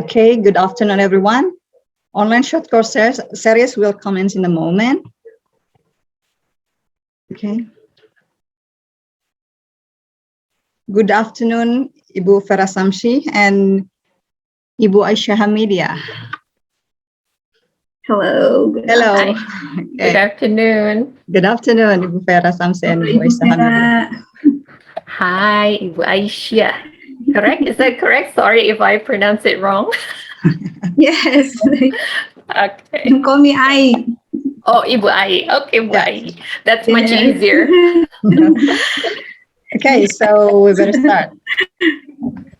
Okay, good afternoon, everyone. Online short course series will commence in a moment. Okay. Good afternoon, Ibu Vera Samsi and Ibu Aisyah Hamidiah. Hello. Hello. Okay. Good afternoon. Good afternoon, Ibu Vera Samsi and Ibu Aisyah Hamidiah. Hi, Ibu Aisyah. Correct? Is that correct? Sorry if I pronounce it wrong. Yes. Okay. You call me Ai. Oh, Ibu Ai. Okay, Ibu Ai. That's much easier. Okay, so we better start.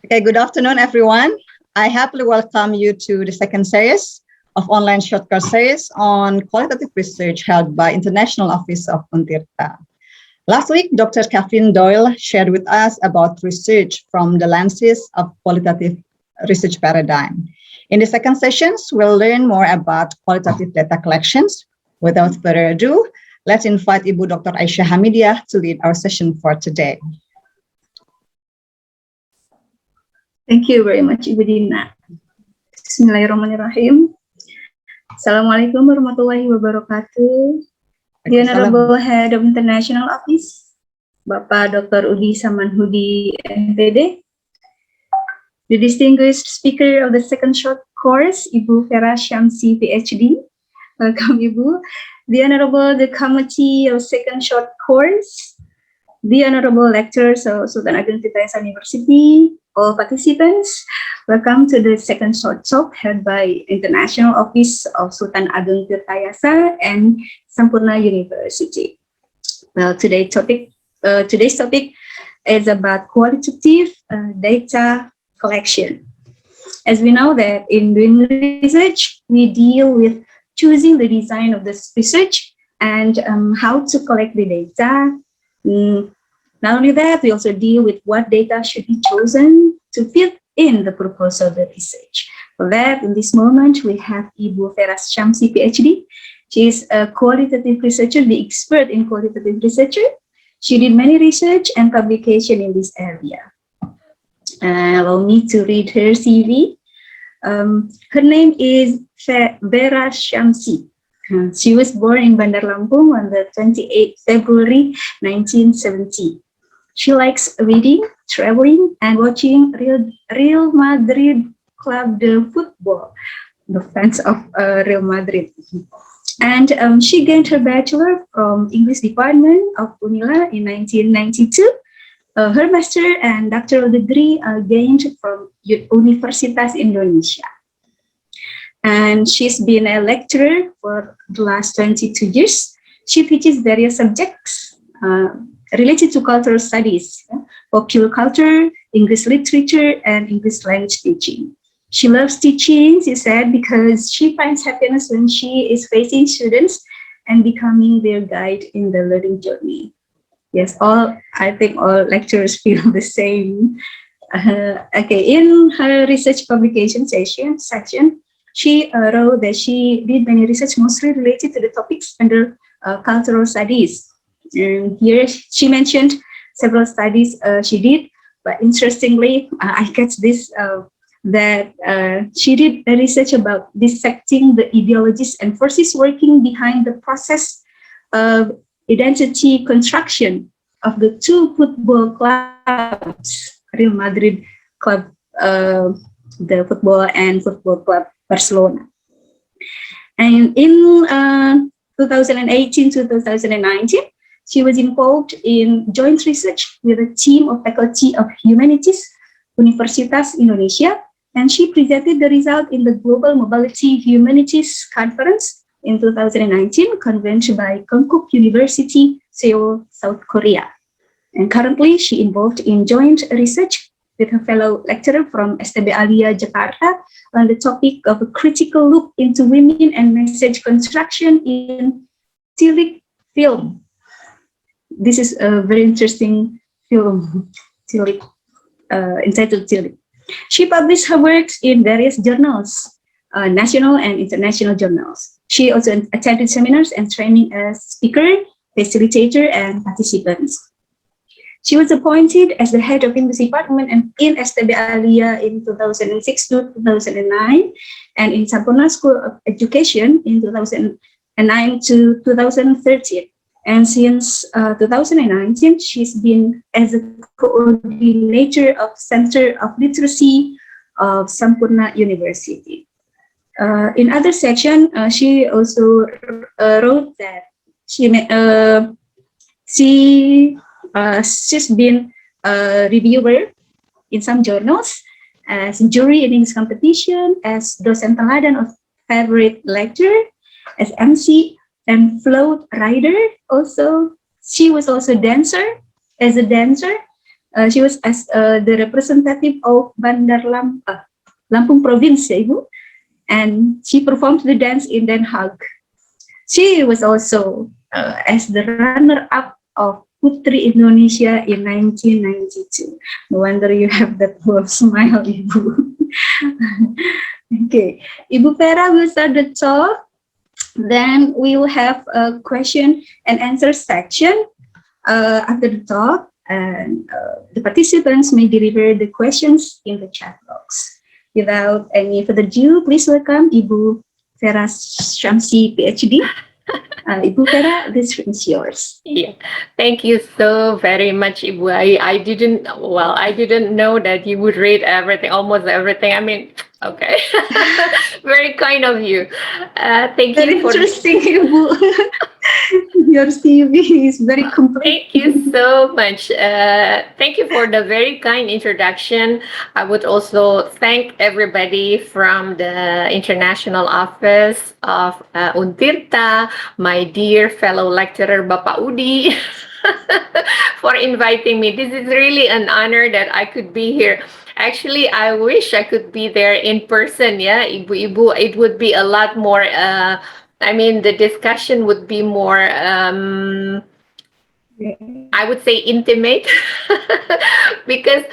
Okay, good afternoon, everyone. I happily welcome you to the second series of online short course series on qualitative research held by International Office of UNTIRTA. Last week, Dr. Catherine Doyle shared with us about research from the lenses of qualitative research paradigm. In the second sessions, we'll learn more about qualitative data collections. Without further ado, let's invite Ibu Dr. Aisyah Hamidiah to lead our session for today. Thank you very much, Ibu Dina. Bismillahirrahmanirrahim. Assalamualaikum warahmatullahi wabarakatuh. The Honorable Head of International Office, Bapak Dr. Udi Samanhudi, M.Pd. The distinguished speaker of the second short course, Ibu Vera Syamsi, Ph.D. Welcome, Ibu. The Honorable the Committee of second short course, the Honorable Lecturers of Sultan Ageng Tirta University, all participants, welcome to the second short talk held by International Office of Sultan Ageng Tirta and Sampoerna University. Well, today's topic is about qualitative data collection. As we know that in doing research, we deal with choosing the design of this research and how to collect the data. Not only that, we also deal with what data should be chosen to fit in the purpose of the research. For that, in this moment, we have Ibu Vera Syamsi, Ph.D. She is a qualitative researcher, the expert in qualitative researcher. She did many research and publication in this area. Allow me to read her CV. Her name is Vera Syamsi. She was born in Bandar Lampung on the 28th February 1970. She likes reading, traveling, and watching Real Madrid Club de Football, the fans of Real Madrid. And she gained her bachelor from English department of UNILA in 1992. Her master and doctoral degree are gained from Universitas Indonesia. And she's been a lecturer for the last 22 years. She teaches various subjects related to cultural studies, popular culture, English literature, and English language teaching. She loves teaching, she said, because she finds happiness when she is facing students and becoming their guide in the learning journey. Yes, I think all lecturers feel the same. Okay, in her research publication section, she wrote that she did many research mostly related to the topics under cultural studies. And here she mentioned several studies she did, but interestingly, I catch this, that she did a research about dissecting the ideologies and forces working behind the process of identity construction of the two football clubs, Real Madrid Club, the football and football club Barcelona. And in 2018-2019, she was involved in joint research with a team of faculty of humanities, Universitas Indonesia, and she presented the result in the Global Mobility Humanities Conference in 2019, convened by Konkuk University, Seoul, South Korea. And currently, she involved in joint research with her fellow lecturer from STB Alia, Jakarta, on the topic of a critical look into women and message construction in Tilik film. This is a very interesting film, Tilik, entitled Tilik. She published her works in various journals, national and international journals. She also attended seminars and training as speaker, facilitator, and participants. She was appointed as the head of English department and in STB Alia in 2006 to 2009, and in Sampoerna School of Education in 2009 to 2013. And since 2019, she's been as a coordinator of Center of Literacy of Sampoerna University. In other section, she also wrote that she's been a reviewer in some journals, as jury in English competition, as dosen teladan of favorite lecture, as MC and float rider. Also, she was also dancer. As a dancer, she was as the representative of Bandar Lampung Province, Ibu, and she performed the dance in Den Haag. She was also as the runner-up of Putri Indonesia in 1992. No wonder you have that whole smile, Ibu. Okay, Ibu Vera will start the talk. Then we will have a question and answer section after the talk, and the participants may deliver the questions in the chat box. Without any further ado, please welcome Ibu Vera Syamsi, Ph.D. Ibu Vera, this room is yours. Yeah, thank you so very much, Ibu. I didn't know that you would read everything, almost everything. I mean, okay, very kind of you. Thank Very you for interesting, Ibu. Your CV is very complete. Thank you so much. Thank you for the very kind introduction. I would also thank everybody from the International Office of UNTIRTA, my dear fellow lecturer, Bapak Udi, for inviting me. This is really an honor that I could be here. Actually, I wish I could be there in person. Yeah, Ibu, it would be a lot more. I mean, the discussion would be more, I would say, intimate, because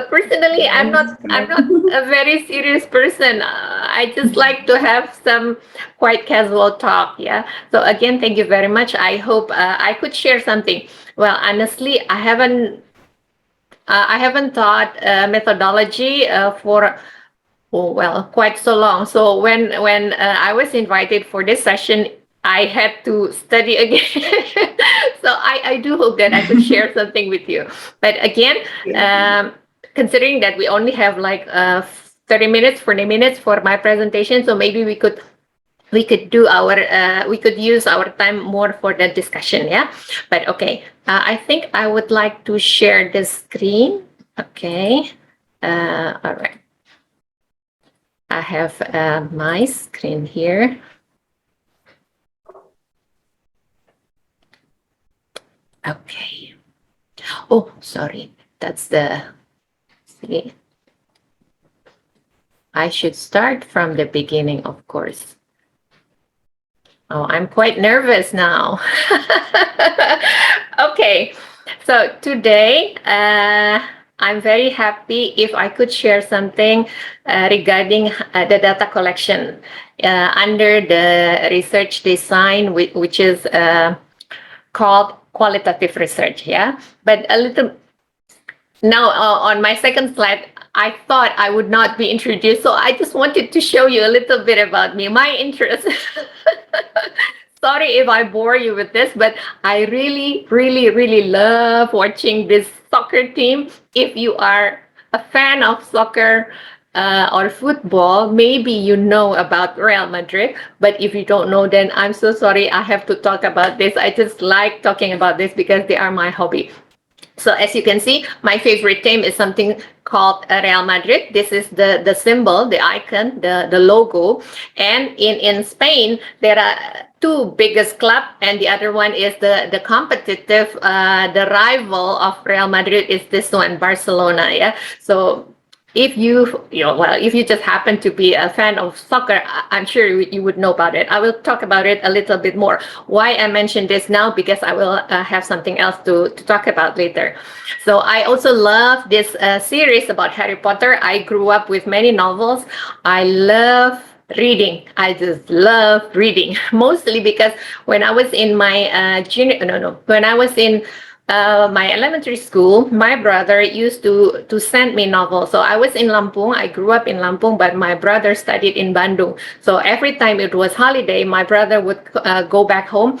personally, I'm not a very serious person. I just like to have some quite casual talk. Yeah. So again, thank you very much. I hope I could share something. Well, honestly, I haven't taught methodology for quite so long. So when I was invited for this session, I had to study again. So I do hope that I could share something with you. But again, considering that we only have like 30 minutes, 40 minutes for my presentation, so maybe we could do we could use our time more for the discussion. Yeah. But okay, I think I would like to share the screen. Okay. All right. I have my screen here. Okay. Oh, sorry. That's see. I should start from the beginning, of course. Oh, I'm quite nervous now. Okay. So today, I'm very happy if I could share something regarding the data collection under the research design, which is called qualitative research. Yeah, but a little now on my second slide, I thought I would not be introduced, so I just wanted to show you a little bit about me, my interest. Sorry if I bore you with this, but I really, really, really love watching this soccer team. If you are a fan of soccer or football, maybe you know about Real Madrid. But if you don't know, then I'm so sorry. I have to talk about this. I just like talking about this because they are my hobby. So as you can see, my favorite team is something called Real Madrid. This is the symbol, the icon, the logo. And in Spain, there are two biggest clubs, and the other one is the competitive, the rival of Real Madrid is this one, Barcelona. Yeah. So if if you just happen to be a fan of soccer, I'm sure you would know about it. I will talk about it a little bit more. Why I mention this now? Because I will have something else to talk about later. So I also love this series about Harry Potter. I grew up with many novels. I love reading. I just love reading, mostly because when I was in my when I was in my elementary school, my brother used to send me novels. So I was in Lampung. I grew up in Lampung, but my brother studied in Bandung. So every time it was holiday, my brother would go back home,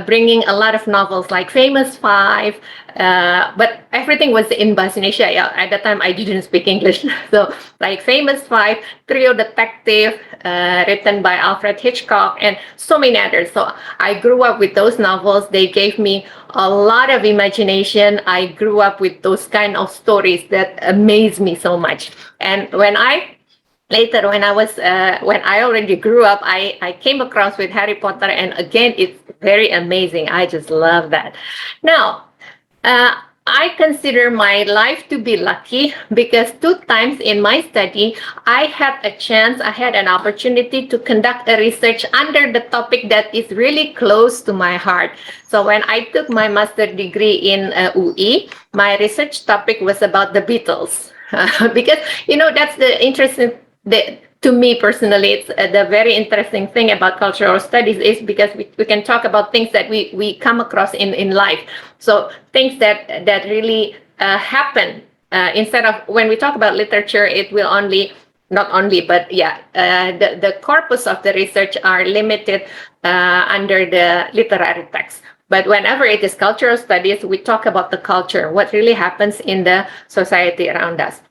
bringing a lot of novels like Famous Five. But everything was in Bahasa Indonesia. Yeah, at that time I didn't speak English. So like Famous Five, Trio Detective, written by Alfred Hitchcock, and so many others. So I grew up with those novels. They gave me a lot of imagination. I grew up with those kind of stories that amaze me so much. And when I already grew up, I came across with Harry Potter, and again, it's very amazing. I just love that. Now, I consider my life to be lucky because 2 times in my study, I had an opportunity to conduct a research under the topic that is really close to my heart. So when I took my master's degree in UI, my research topic was about the Beatles. Because, that's the interesting, to me personally, it's the very interesting thing about cultural studies is because we can talk about things that we come across in life. So things that really happen, instead of when we talk about literature, it will not only, but yeah, the corpus of the research are limited under the literary text. But whenever it is cultural studies, we talk about the culture, what really happens in the society around us.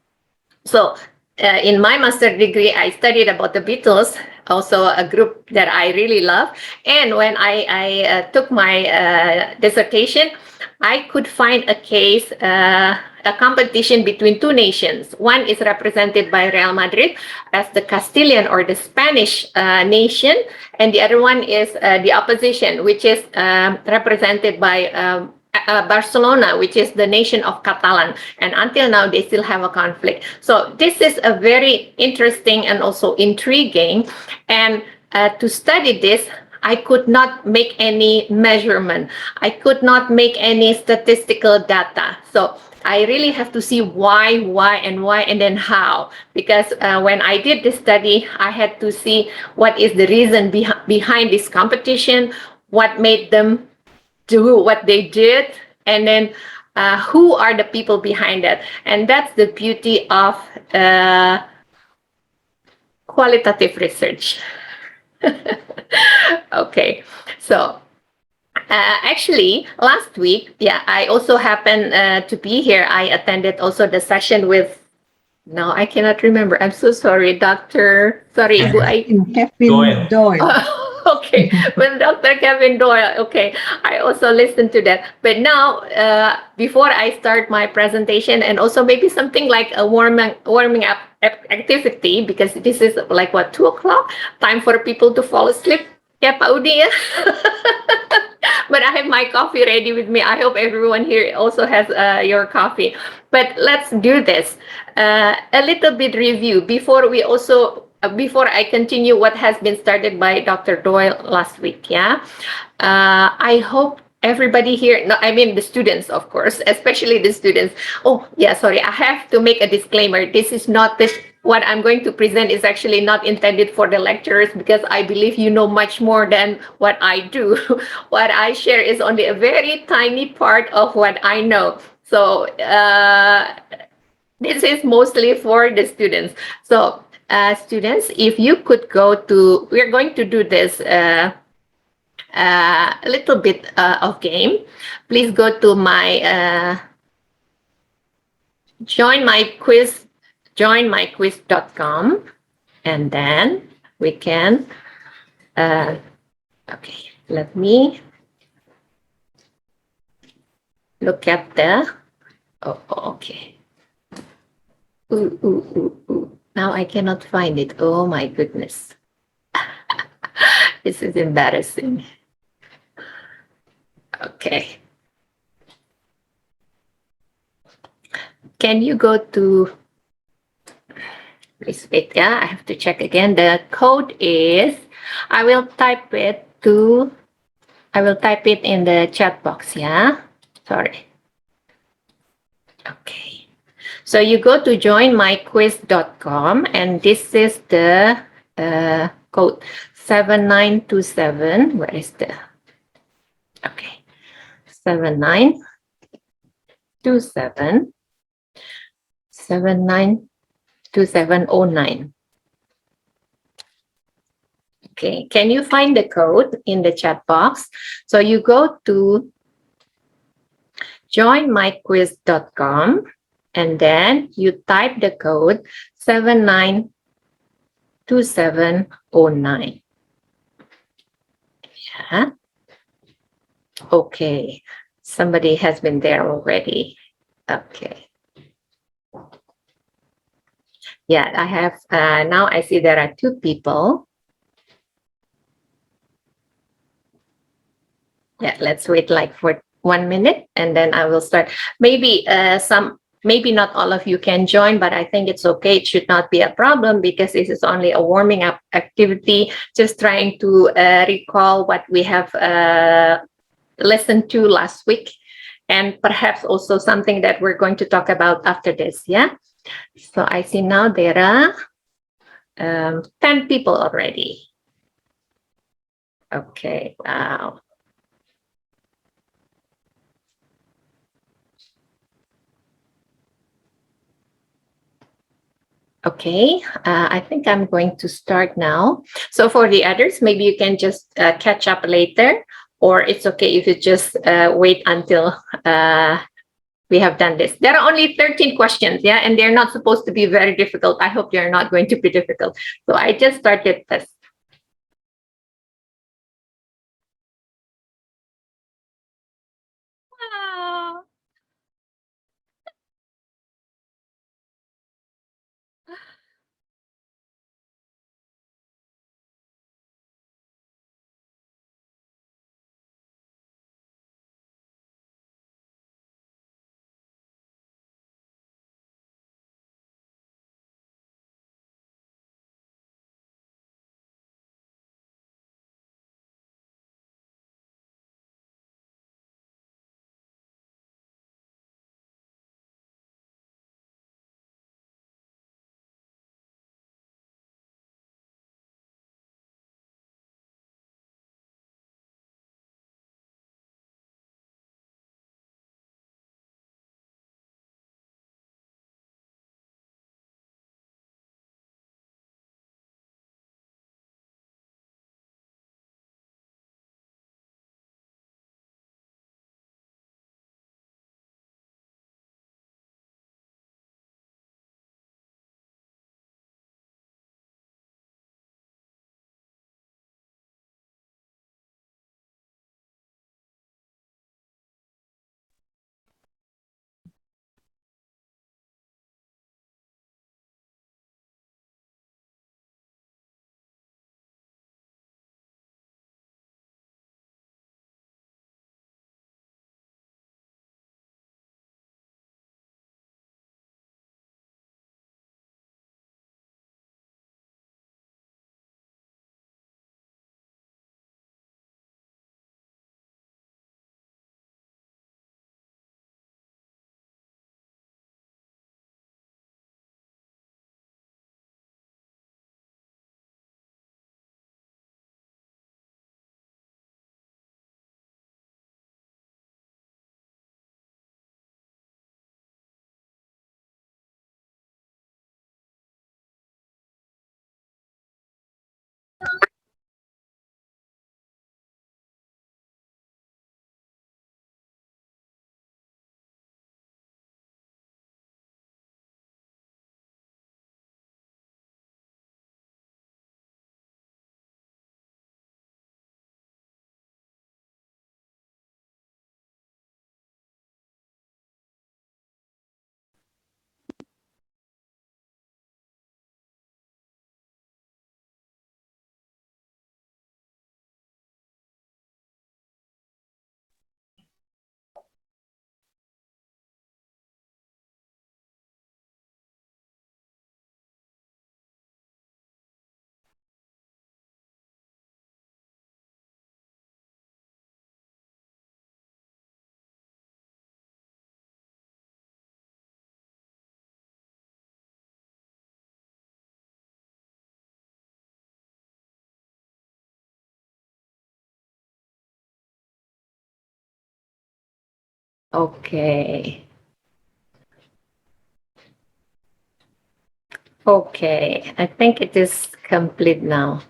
So in my master's degree, I studied about the Beatles, also a group that I really love. And when I took my dissertation, I could find a case, a competition between 2 nations. One is represented by Real Madrid as the Castilian or the Spanish nation, and the other one is the opposition, which is represented by Barcelona, which is the nation of Catalan, and until now they still have a conflict. So this is a very interesting and also intriguing, and to study this, I could not make any measurement. I could not make any statistical data. So I really have to see why, and then how. Because when I did this study, I had to see what is the reason behind this competition, what made them do what they did, and then who are the people behind it. And that's the beauty of qualitative research. Okay, so actually last week, yeah, I also happened to be here. I attended also the session with, no, I cannot remember. I'm so sorry, Dr. Sorry, Kevin Doyle. Okay, with Dr. Kevin Doyle. Okay, I also listened to that. But now, before I start my presentation, and also maybe something like a warming up activity, because this is like what, 2 o'clock, time for people to fall asleep. Yeah, Pak Udi, yeah. But I have my coffee ready with me. I hope everyone here also has your coffee. But let's do this. A little bit review before I continue what has been started by Dr. Doyle last week. Yeah, I hope everybody here, no, I mean the students, of course, especially the students. Oh, yeah, sorry, I have to make a disclaimer. This is not this. What I'm going to present is actually not intended for the lecturers, because I believe you know much more than what I do. What I share is only a very tiny part of what I know. So this is mostly for the students. So students, if you could go to, we're going to do this a little bit of game. Please go to my joinmyquiz.com, and then we can okay, let me look at the okay. Now I cannot find it. Oh my goodness. This is embarrassing. Okay. Can you go to, please wait, yeah, I have to check again. The code is, I will type it in the chat box, yeah? Sorry. Okay. So you go to joinmyquiz.com, and this is the code 7927. Where is the, okay, 7927. 792709. Okay, can you find the code in the chat box? So you go to joinmyquiz.com and then you type the code 792709. Yeah. Okay, somebody has been there already. Okay. Yeah, I have, now I see there are 2 people. Yeah, let's wait like for 1 minute and then I will start. Maybe maybe not all of you can join, but I think it's okay. It should not be a problem because this is only a warming up activity, just trying to recall what we have listened to last week, and perhaps also something that we're going to talk about after this. Yeah. So I see now there are 10 people already. Okay. Wow. Okay, I think I'm going to start now. So for the others, maybe you can just catch up later, or it's okay if you just wait until we have done this. There are only 13 questions, yeah, and they're not supposed to be very difficult. I hope they're not going to be difficult. So I just started this. Wow. Okay. Okay, I think it is complete now.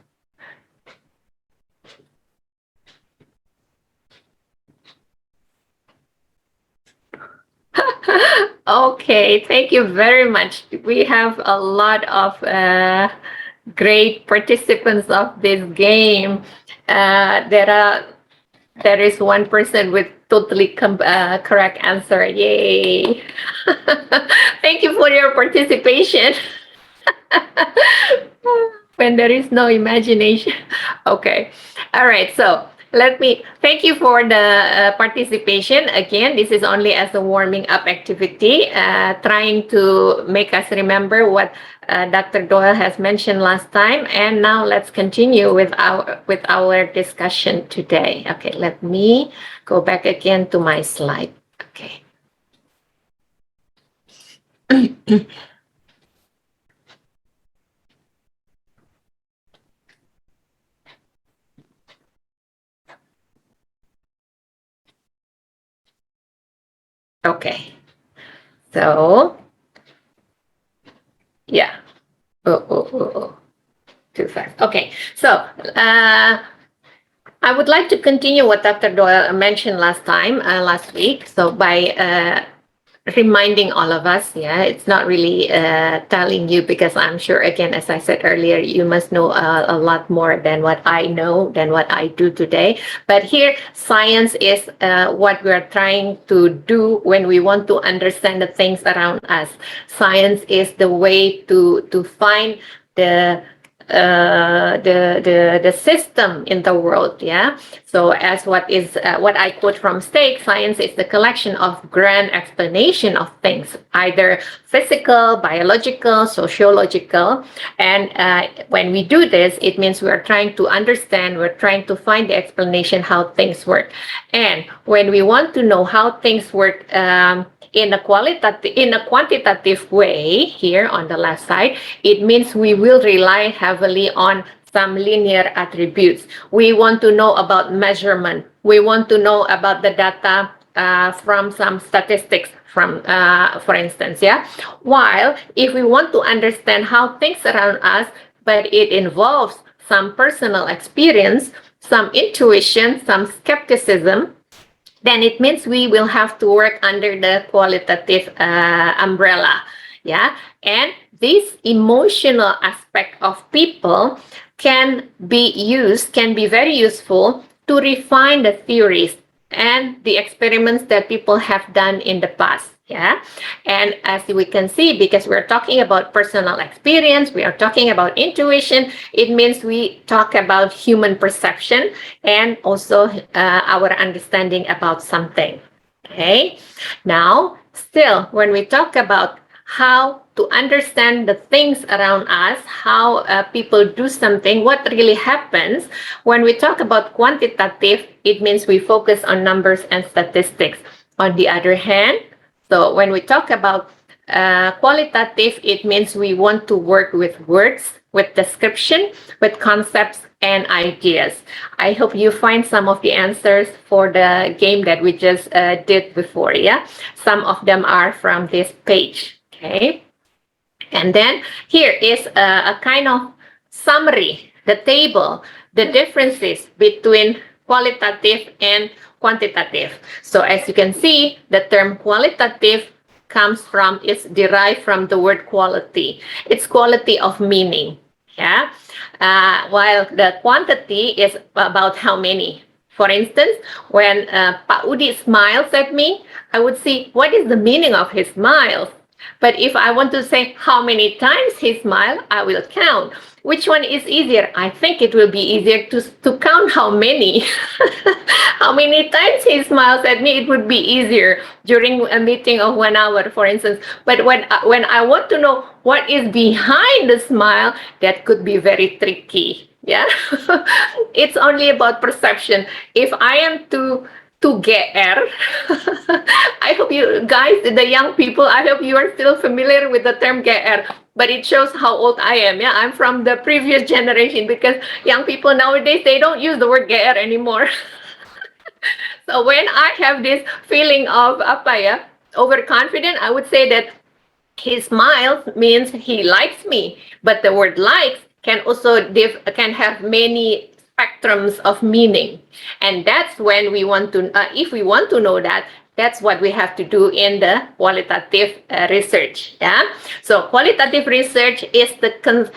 Okay, thank you very much. We have a lot of great participants of this game. There is one person with totally correct answer. Yay! Thank you for your participation. When there is no imagination. Okay. All right. So let me thank you for the participation. Again, this is only as a warming up activity, trying to make us remember what Dr. Doyle has mentioned last time. And now let's continue with our discussion today. Okay. Let me go back again to my slide. Okay. Okay. So, yeah. Oh. Too fast. Okay. So, I would like to continue what Dr. Doyle mentioned last week. So by reminding all of us, yeah, it's not really telling you, because I'm sure, again, as I said earlier, you must know a lot more than what I know, than what I do today. But here, science is what we're trying to do when we want to understand the things around us. Science is the way to find the system in the world. Yeah. So as what I quote from Stake, science is the collection of grand explanation of things, either physical, biological, sociological. And when we do this, it means we're trying to understand, we're trying to find the explanation how things work. And when we want to know how things work in a quantitative way, here on the left side, it means we will rely heavily on some linear attributes. We want to know about measurement. We want to know about the data from some statistics, for instance, yeah. While if we want to understand how things around us, but it involves some personal experience, some intuition, some skepticism, then it means we will have to work under the qualitative umbrella. Yeah. And this emotional aspect of people can be very useful to refine the theories and the experiments that people have done in the past. Yeah. And as we can see, because we're talking about personal experience, we are talking about intuition, it means we talk about human perception and also our understanding about something. Okay. Now, still, when we talk about how to understand the things around us, how people do something, what really happens, when we talk about quantitative, it means we focus on numbers and statistics. On the other hand, so when we talk about qualitative, it means we want to work with words, with description, with concepts and ideas. I hope you find some of the answers for the game that we just did before, yeah? Some of them are from this page, okay? And then here is a kind of summary, the table, the differences between qualitative and quantitative. So as you can see, the term qualitative is derived from the word quality. It's quality of meaning. Yeah. While the quantity is about how many. For instance, when Pak Udi smiles at me, I would see what is the meaning of his smile. But if I want to say how many times he smiled, I will count. Which one is easier? I think it will be easier to count how many. How many times he smiles at me, it would be easier during a meeting of 1 hour, for instance. But when I want to know what is behind the smile, that could be very tricky. Yeah, it's only about perception. If I am to GR. I hope you guys, the young people, I hope you are still familiar with the term GR, but it shows how old I am. Yeah, I'm from the previous generation, because young people nowadays, they don't use the word GR anymore. So when I have this feeling of overconfident, I would say that He smiles means he likes me, but the word likes can also can have many spectrums of meaning, and that's when we want to, if we want to know that, that's what we have to do in the qualitative research. Yeah. So qualitative research is the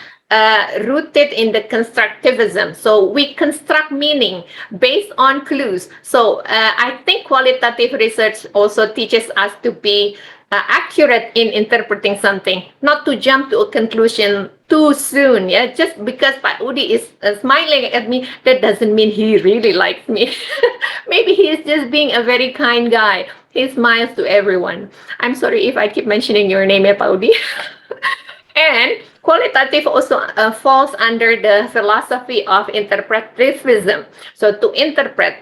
rooted in the constructivism. So we construct meaning based on clues. So I think qualitative research also teaches us to be accurate in interpreting something, not to jump to a conclusion too soon. Yeah, just because Pak Udi is smiling at me, that doesn't mean he really likes me. Maybe he is just being a very kind guy. He smiles to everyone. I'm sorry if I keep mentioning your name, Pak Udi. And qualitative also falls under the philosophy of interpretivism. So to interpret,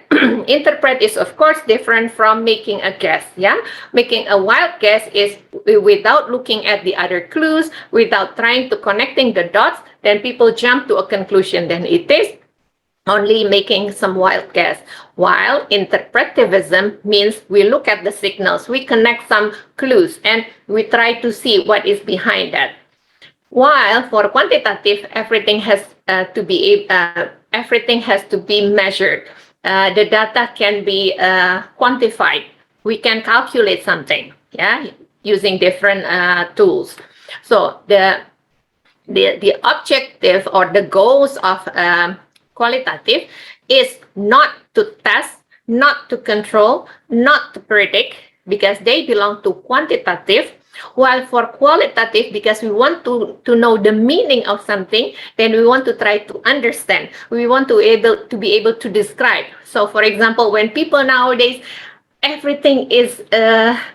interpret is of course different from making a guess. Yeah, making a wild guess is without looking at the other clues, without trying to connecting the dots. Then people jump to a conclusion. Then it is only making some wild guess. While interpretivism means we look at the signals, we connect some clues, and we try to see what is behind that. While for quantitative, everything has to be measured. The data can be quantified. We can calculate something, yeah, using different tools. So the objective or the goals of qualitative is not to test, not to control, not to predict, because they belong to quantitative. While for qualitative, because we want to know the meaning of something, then we want to try to understand. We want to be able to describe. So for example, when people nowadays, everything is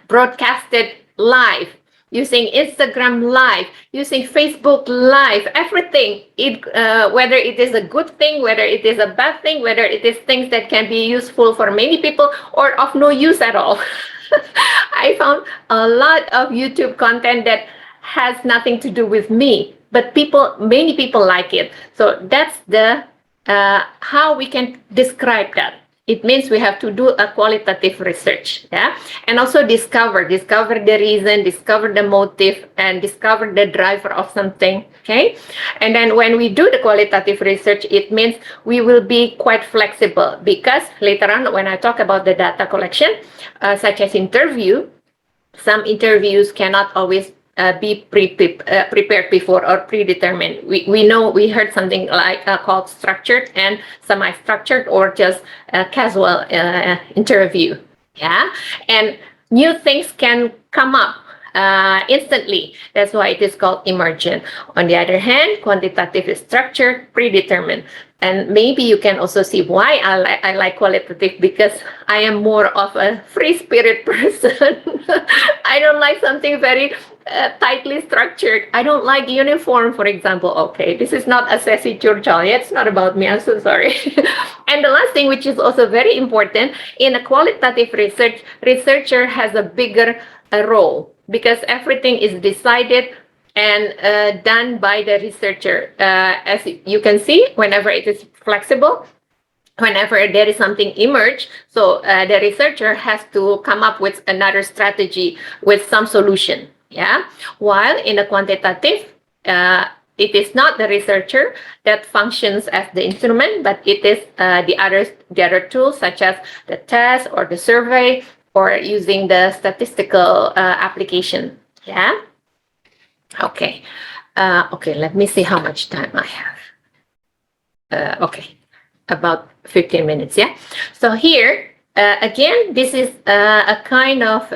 broadcasted live, using Instagram live, using Facebook live, everything, whether it is a good thing, whether it is a bad thing, whether it is things that can be useful for many people or of no use at all. I found a lot of YouTube content that has nothing to do with me, but many people like it. So that's the how we can describe that. It means we have to do a qualitative research, yeah, and also discover the reason, discover the motive, and discover the driver of something. Okay, and then when we do the qualitative research, it means we will be quite flexible, because later on when I talk about the data collection, such as interview, some interviews cannot always be prepared before or predetermined. We heard something like called structured and semi-structured or just a casual interview. Yeah, and new things can come up instantly. That's why it is called emergent. On the other hand, quantitative is structured, predetermined. And maybe you can also see why I like qualitative, because I am more of a free spirit person. I don't like something very tightly structured. I don't like uniform, for example. Okay, this is not a sesi curcol. It's not about me. I'm so sorry. And the last thing, which is also very important in a qualitative research, researcher has a bigger role, because everything is decided and done by the researcher. As you can see, whenever it is flexible, whenever there is something emerge, so the researcher has to come up with another strategy with some solution. Yeah. While in a quantitative, it is not the researcher that functions as the instrument, but it is the other tools, such as the test or the survey, or using the statistical application. Yeah. Okay. Okay, let me see how much time I have. Okay, about 15 minutes, yeah? So here, again, this is a kind of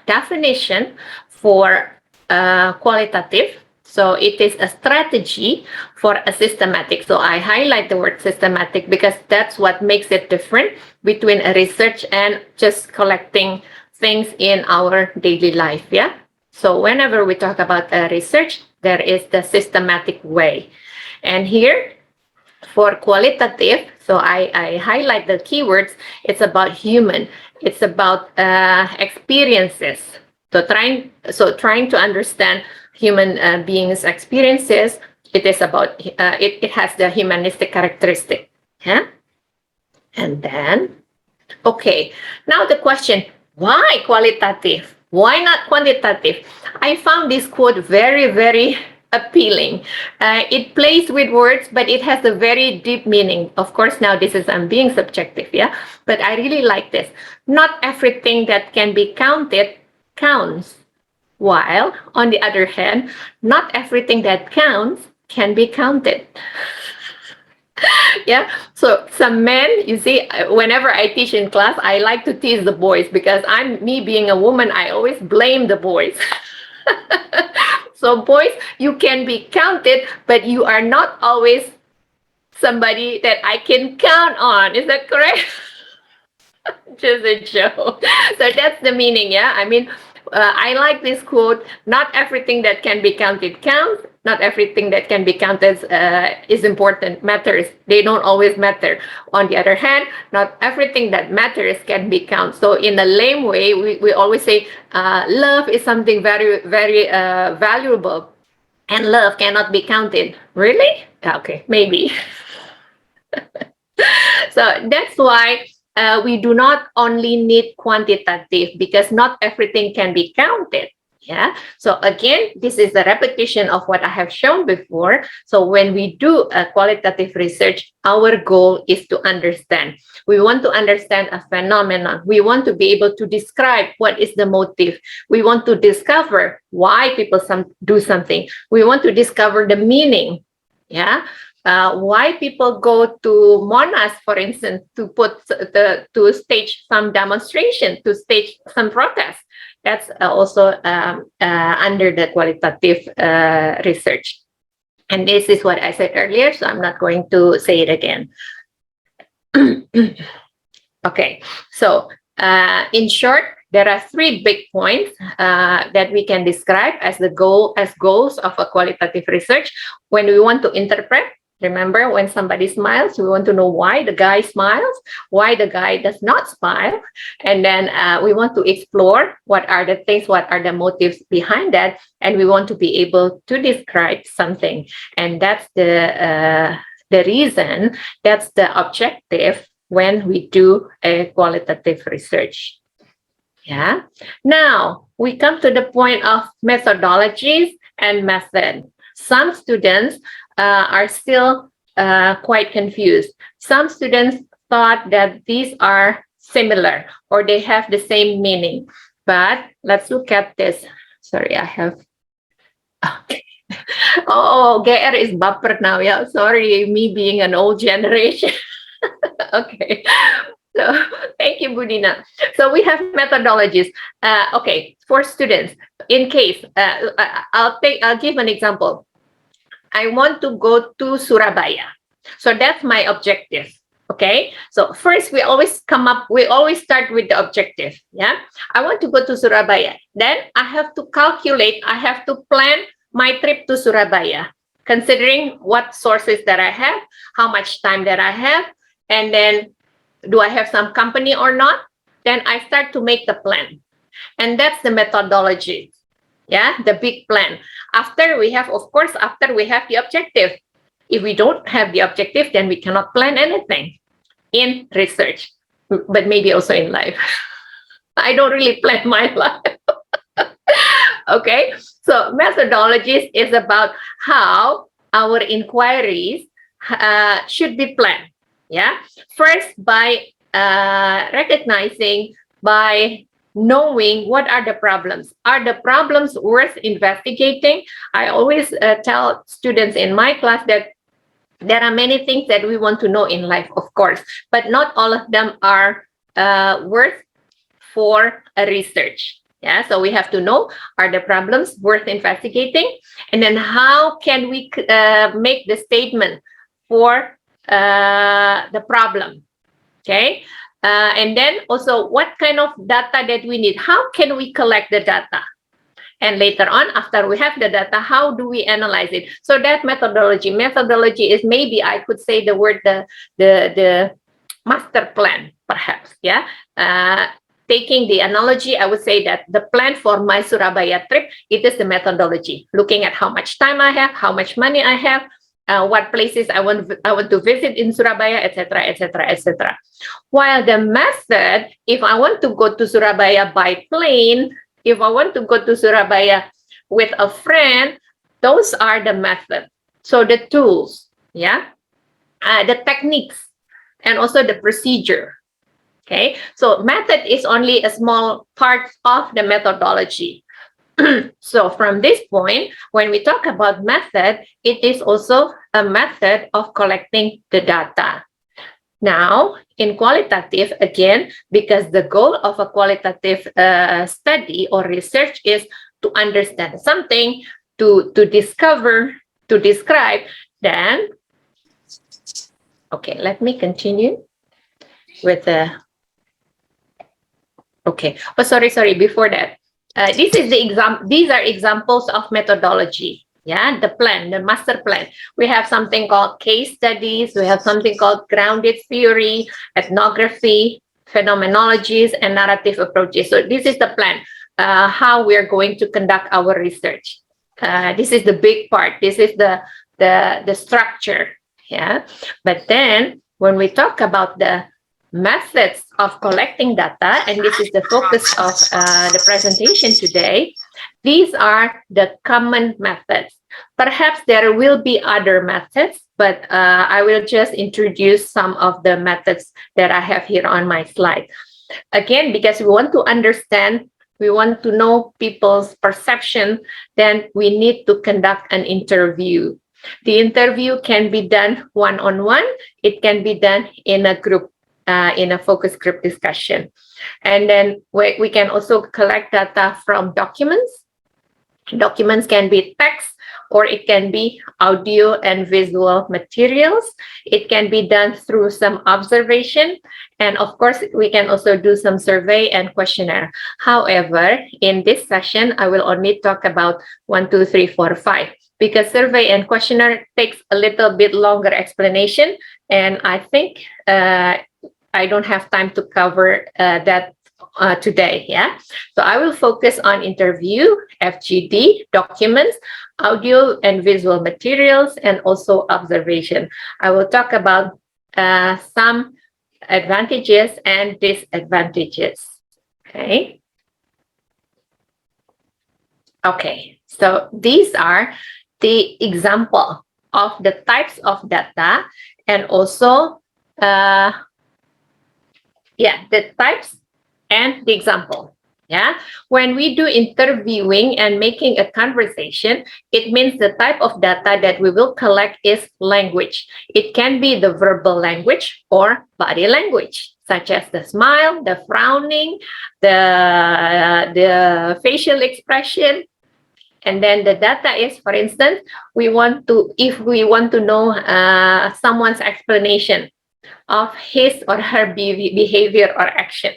definition for qualitative. So it is a strategy for a systematic. So I highlight the word systematic because that's what makes it different between a research and just collecting things in our daily life, yeah? So whenever we talk about research, there is the systematic way. And here, for qualitative, so I highlight the keywords, it's about human, it's about experiences. So trying to understand human beings' experiences, it is about, it has the humanistic characteristic. Yeah? And then, okay, now the question, why qualitative? Why not quantitative? I found this quote very, very appealing. It plays with words, but it has a very deep meaning. Of course, now I'm being subjective, yeah? But I really like this. Not everything that can be counted counts. While, on the other hand, not everything that counts can be counted. Yeah, so some men, you see, whenever I teach in class, I like to tease the boys because me being a woman, I always blame the boys. So boys, you can be counted, but you are not always somebody that I can count on. Is that correct? Just a joke. So that's the meaning, yeah? I mean, I like this quote, not everything that can be counted counts, not everything that can be counted is important, matters. They don't always matter. On the other hand, not everything that matters can be counted. So in a lame way, we always say love is something very, very valuable, and love cannot be counted. Really? Okay, maybe. So that's why we do not only need quantitative, because not everything can be counted. Yeah. So again, this is the repetition of what I have shown before. So when we do a qualitative research, our goal is to understand. We want to understand a phenomenon. We want to be able to describe what is the motive. We want to discover why people do something. We want to discover the meaning. Yeah. Why people go to Monas, for instance, to stage some demonstration, to stage some protest. That's also under the qualitative research. And this is what I said earlier, so I'm not going to say it again. Okay, so in short, there are 3 big points that we can describe as goals of a qualitative research. When we want to interpret, remember, when somebody smiles, we want to know why the guy smiles, why the guy does not smile. And then we want to explore what are the things, what are the motives behind that. And we want to be able to describe something. And that's the reason, that's the objective when we do a qualitative research. Yeah. Now, we come to the point of methodologies and method. Some students are still quite confused. Some students thought that these are similar or they have the same meaning. But let's look at this. Sorry, I have... Okay. Oh, GR is baper now. Yeah, sorry, me being an old generation. Okay. So, thank you, Budina. So we have methodologies. Okay, for students, in case, I'll give an example. I want to go to Surabaya. So that's my objective. Okay. So first we always start with the objective. Yeah. I want to go to Surabaya. Then I have to calculate, I have to plan my trip to Surabaya, considering what sources that I have, how much time that I have, and then do I have some company or not? Then I start to make the plan. And that's the methodology. Yeah, the big plan. After we have the objective. If we don't have the objective, then we cannot plan anything in research, but maybe also in life. I don't really plan my life. Okay, so methodologies is about how our inquiries should be planned. Yeah, first by recognizing, by knowing what are the problems. Are the problems worth investigating? I always tell students in my class that there are many things that we want to know in life, of course, but not all of them are worth for a research. Yeah, so we have to know, are the problems worth investigating? And then how can we make the statement for the problem? Okay. And then also, what kind of data that we need? How can we collect the data? And later on, after we have the data, how do we analyze it? So that methodology is, maybe I could say the word, the master plan, perhaps. Yeah. Taking the analogy, I would say that the plan for my Surabaya trip, it is the methodology. Looking at how much time I have, how much money I have, what places I want to visit in Surabaya, etc., etc., etc. While the method, if I want to go to Surabaya by plane, If I want to go to Surabaya with a friend, those are the methods. So the tools, yeah, the techniques, and also the procedure. Okay, so method is only a small part of the methodology. So from this point, when we talk about method, it is also a method of collecting the data. Now, in qualitative, again, because the goal of a qualitative study or research is to understand something, to discover, to describe, then, okay, let me continue with the, okay, oh, sorry, before that. This is the example. These are examples of methodology. Yeah, the plan, the master plan. We have something called case studies. We have something called grounded theory, ethnography, phenomenologies, and narrative approaches. So this is the plan, how we're going to conduct our research. This is the big part. This is the structure. Yeah, but then when we talk about the methods of collecting data, and this is the focus of the presentation today, these are the common methods. Perhaps there will be other methods, but I will just introduce some of the methods that I have here on my slide. Again, because we want to understand, we want to know people's perception, then we need to conduct an interview. The interview can be done one-on-one. It can be done in a group, in a focus group discussion. And then we can also collect data from documents. Documents can be text, or it can be audio and visual materials. It can be done through some observation. And of course, we can also do some survey and questionnaire. However, in this session, I will only talk about 1, 2, 3, 4, 5. Because survey and questionnaire takes a little bit longer explanation. And I think I don't have time to cover that today, yeah? So I will focus on interview, FGD, documents, audio and visual materials, and also observation. I will talk about some advantages and disadvantages, okay? Okay, so these are the example of the types of data, and also the types and the example. Yeah, when we do interviewing and making a conversation, it means the type of data that we will collect is language. It can be the verbal language or body language, such as the smile, the frowning, the facial expression. And then the data is, for instance, if we want to know someone's explanation of his or her behavior or action.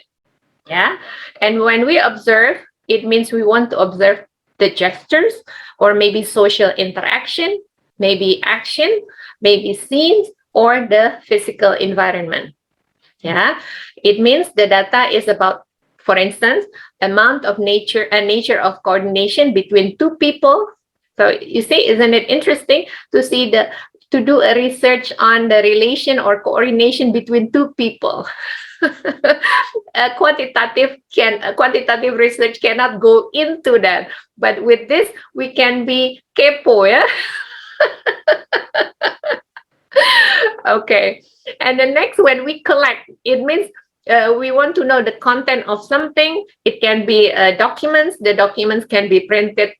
Yeah, and when we observe, it means we want to observe the gestures, or maybe social interaction, maybe action, maybe scenes, or the physical environment. Yeah, it means the data is about, for instance, amount of nature of coordination between two people. So you see, isn't it interesting to see to do a research on the relation or coordination between two people? Quantitative research cannot go into that, but with this we can be kepo, yeah. Okay, and the next, when we collect, it means we want to know the content of something. It can be documents. The documents can be printed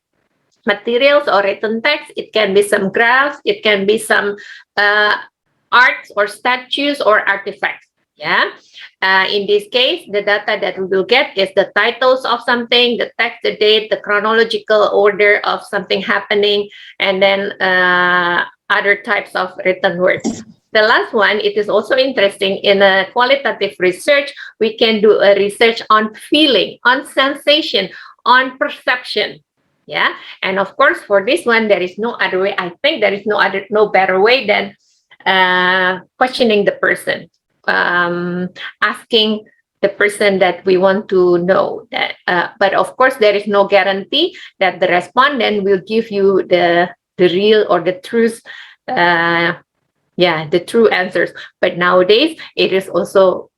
materials or written text. It can be some graphs. It can be some arts or statues or artifacts. Yeah. In this case, the data that we will get is the titles of something, the text, the date, the chronological order of something happening, and then other types of written words. The last one, it is also interesting, in a qualitative research, we can do a research on feeling, on sensation, on perception. Yeah, and of course, for this one, there is no other way. I think there is no better way than questioning the person. Asking the person that we want to know that, but of course there is no guarantee that the respondent will give you the real or the truth, the true answers. But nowadays it is also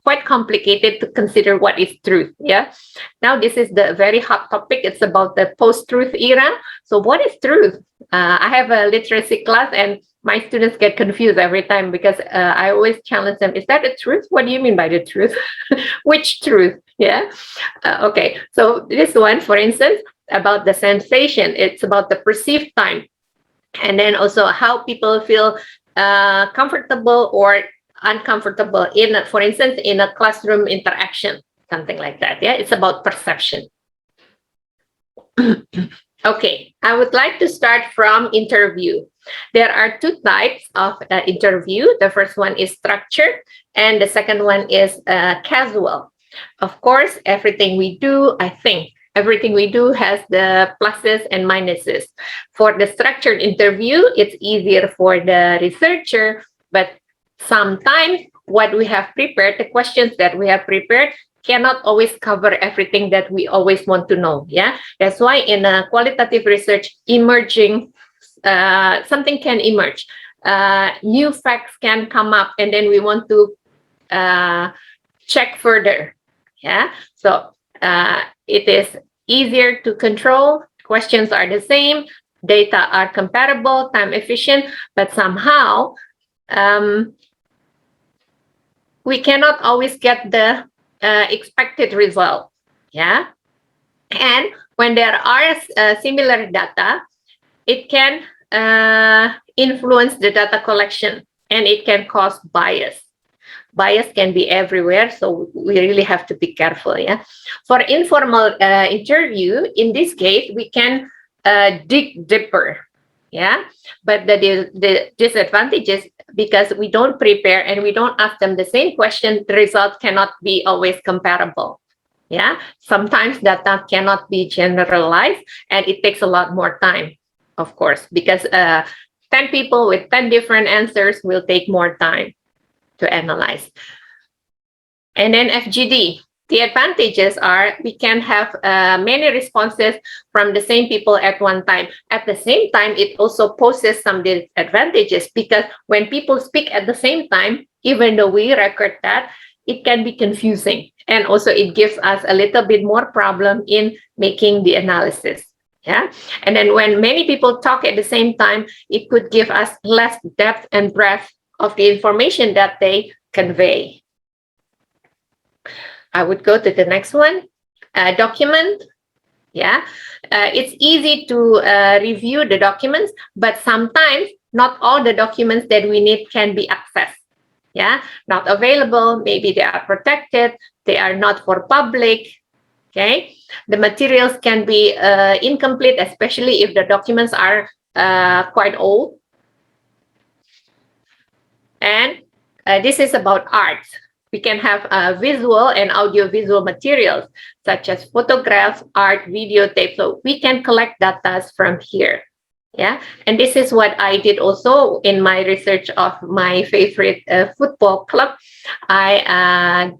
quite complicated to consider what is truth. Yeah. Now this is the very hot topic. It's about the post-truth era. So what is truth? I have a literacy class and my students get confused every time because I always challenge them. Is that the truth? What do you mean by the truth? Which truth? Yeah. Okay. So this one, for instance, about the sensation, it's about the perceived time. And then also how people feel comfortable or uncomfortable in, for instance, in a classroom interaction, something like that. Yeah, it's about perception. Okay, I would like to start from interview. There are two types of interview. The first one is structured, and the second one is casual. Of course, everything we do, I think, everything we do has the pluses and minuses. For the structured interview, it's easier for the researcher, but sometimes what we have prepared, the questions that we have prepared, cannot always cover everything that we always want to know. Yeah, that's why in a qualitative research, emerging something can emerge, new facts can come up, and then we want to check further. Yeah, so it is easier to control. Questions are the same, data are comparable, time efficient, but somehow we cannot always get the expected result. Yeah, and when there are similar data, it can influence the data collection and it can cause bias. Bias can be everywhere, so we really have to be careful. Yeah, for informal interview, in this case, we can dig deeper. Yeah, but the disadvantages, because we don't prepare and we don't ask them the same question, the results cannot be always comparable. Yeah, sometimes data cannot be generalized and it takes a lot more time, of course, because 10 people with 10 different answers will take more time to analyze. And then FGD. The advantages are we can have many responses from the same people at one time. At the same time, it also poses some disadvantages because when people speak at the same time, even though we record that, it can be confusing. And also it gives us a little bit more problem in making the analysis. Yeah. And then when many people talk at the same time, it could give us less depth and breadth of the information that they convey. I would go to the next one. Document. Yeah, it's easy to review the documents, but sometimes not all the documents that we need can be accessed. Yeah, not available. Maybe they are protected. They are not for public. Okay, the materials can be incomplete, especially if the documents are quite old. And this is about art. We can have visual and audiovisual materials such as photographs, art, videotape. So we can collect data from here. Yeah, and this is what I did also in my research of my favorite football club. I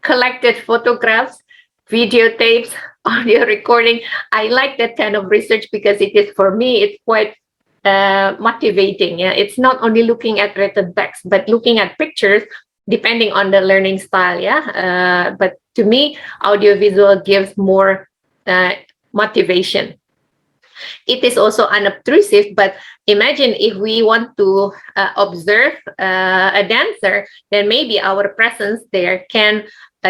collected photographs, videotapes, audio recording. I like that kind of research because it is, for me, it's quite motivating. Yeah, it's not only looking at written text, but looking at pictures, depending on the learning style. Yeah, but to me, audiovisual gives more motivation. It is also unobtrusive, but imagine if we want to observe a dancer, then maybe our presence there can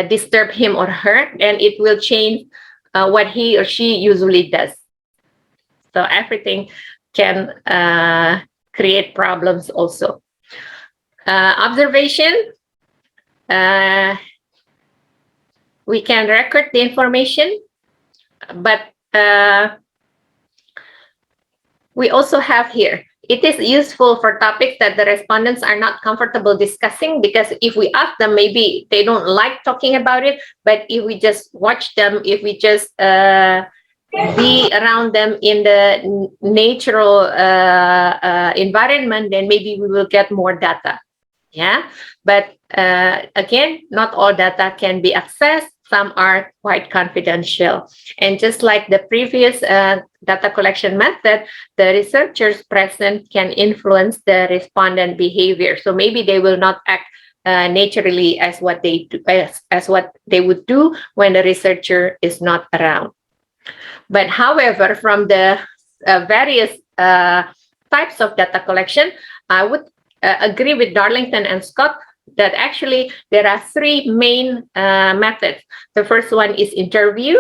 disturb him or her, and it will change what he or she usually does. So everything can create problems also. Observation. We can record the information, but we also have here, it is useful for topics that the respondents are not comfortable discussing, because if we ask them, maybe they don't like talking about it, but if we just watch them, if we just be around them in the natural environment, then maybe we will get more data. Yeah, but again, not all data can be accessed. Some are quite confidential. And just like the previous data collection method, the researchers present can influence the respondent behavior. So maybe they will not act naturally as what they do, as what they would do when the researcher is not around. But however, from the various types of data collection, I would agree with Darlington and Scott that actually there are three main methods. The first one is interview,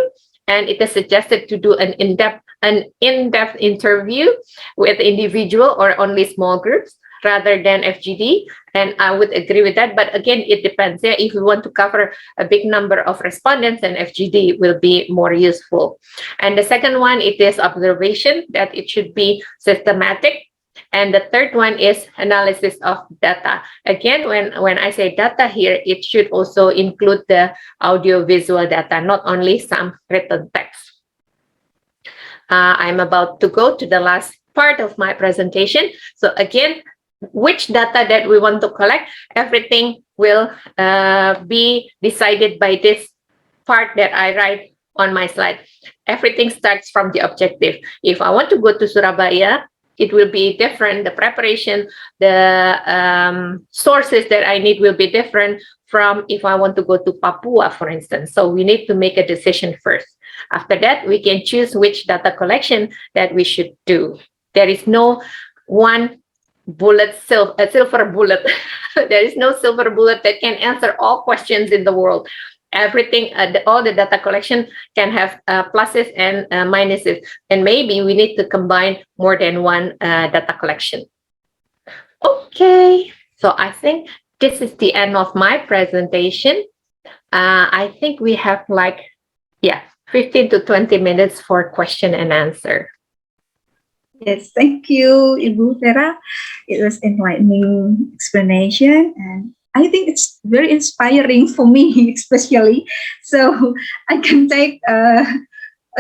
and it is suggested to do an in-depth interview with individual or only small groups rather than FGD. And I would agree with that. But again, it depends. Yeah, if you want to cover a big number of respondents, then FGD will be more useful. And the second one, it is observation, that it should be systematic. And the third one is analysis of data. Again, when I say data here, it should also include the audio-visual data, not only some written text. I'm about to go to the last part of my presentation. So again, which data that we want to collect, everything will be decided by this part that I write on my slide. Everything starts from the objective. If I want to go to Surabaya, it will be different. The preparation, the sources that I need will be different from if I want to go to Papua, for instance. So we need to make a decision first. After that, we can choose which data collection that we should do. There is no one bullet, silver bullet. There is no silver bullet that can answer all questions in the world. Everything, all the data collection can have pluses and minuses, and maybe we need to combine more than one data collection. Okay, so I think this is the end of my presentation. I think we have 15 to 20 minutes for question and answer. Yes, thank you, Ibu Vera. It was enlightening explanation, and I think it's very inspiring for me, especially. So I can take a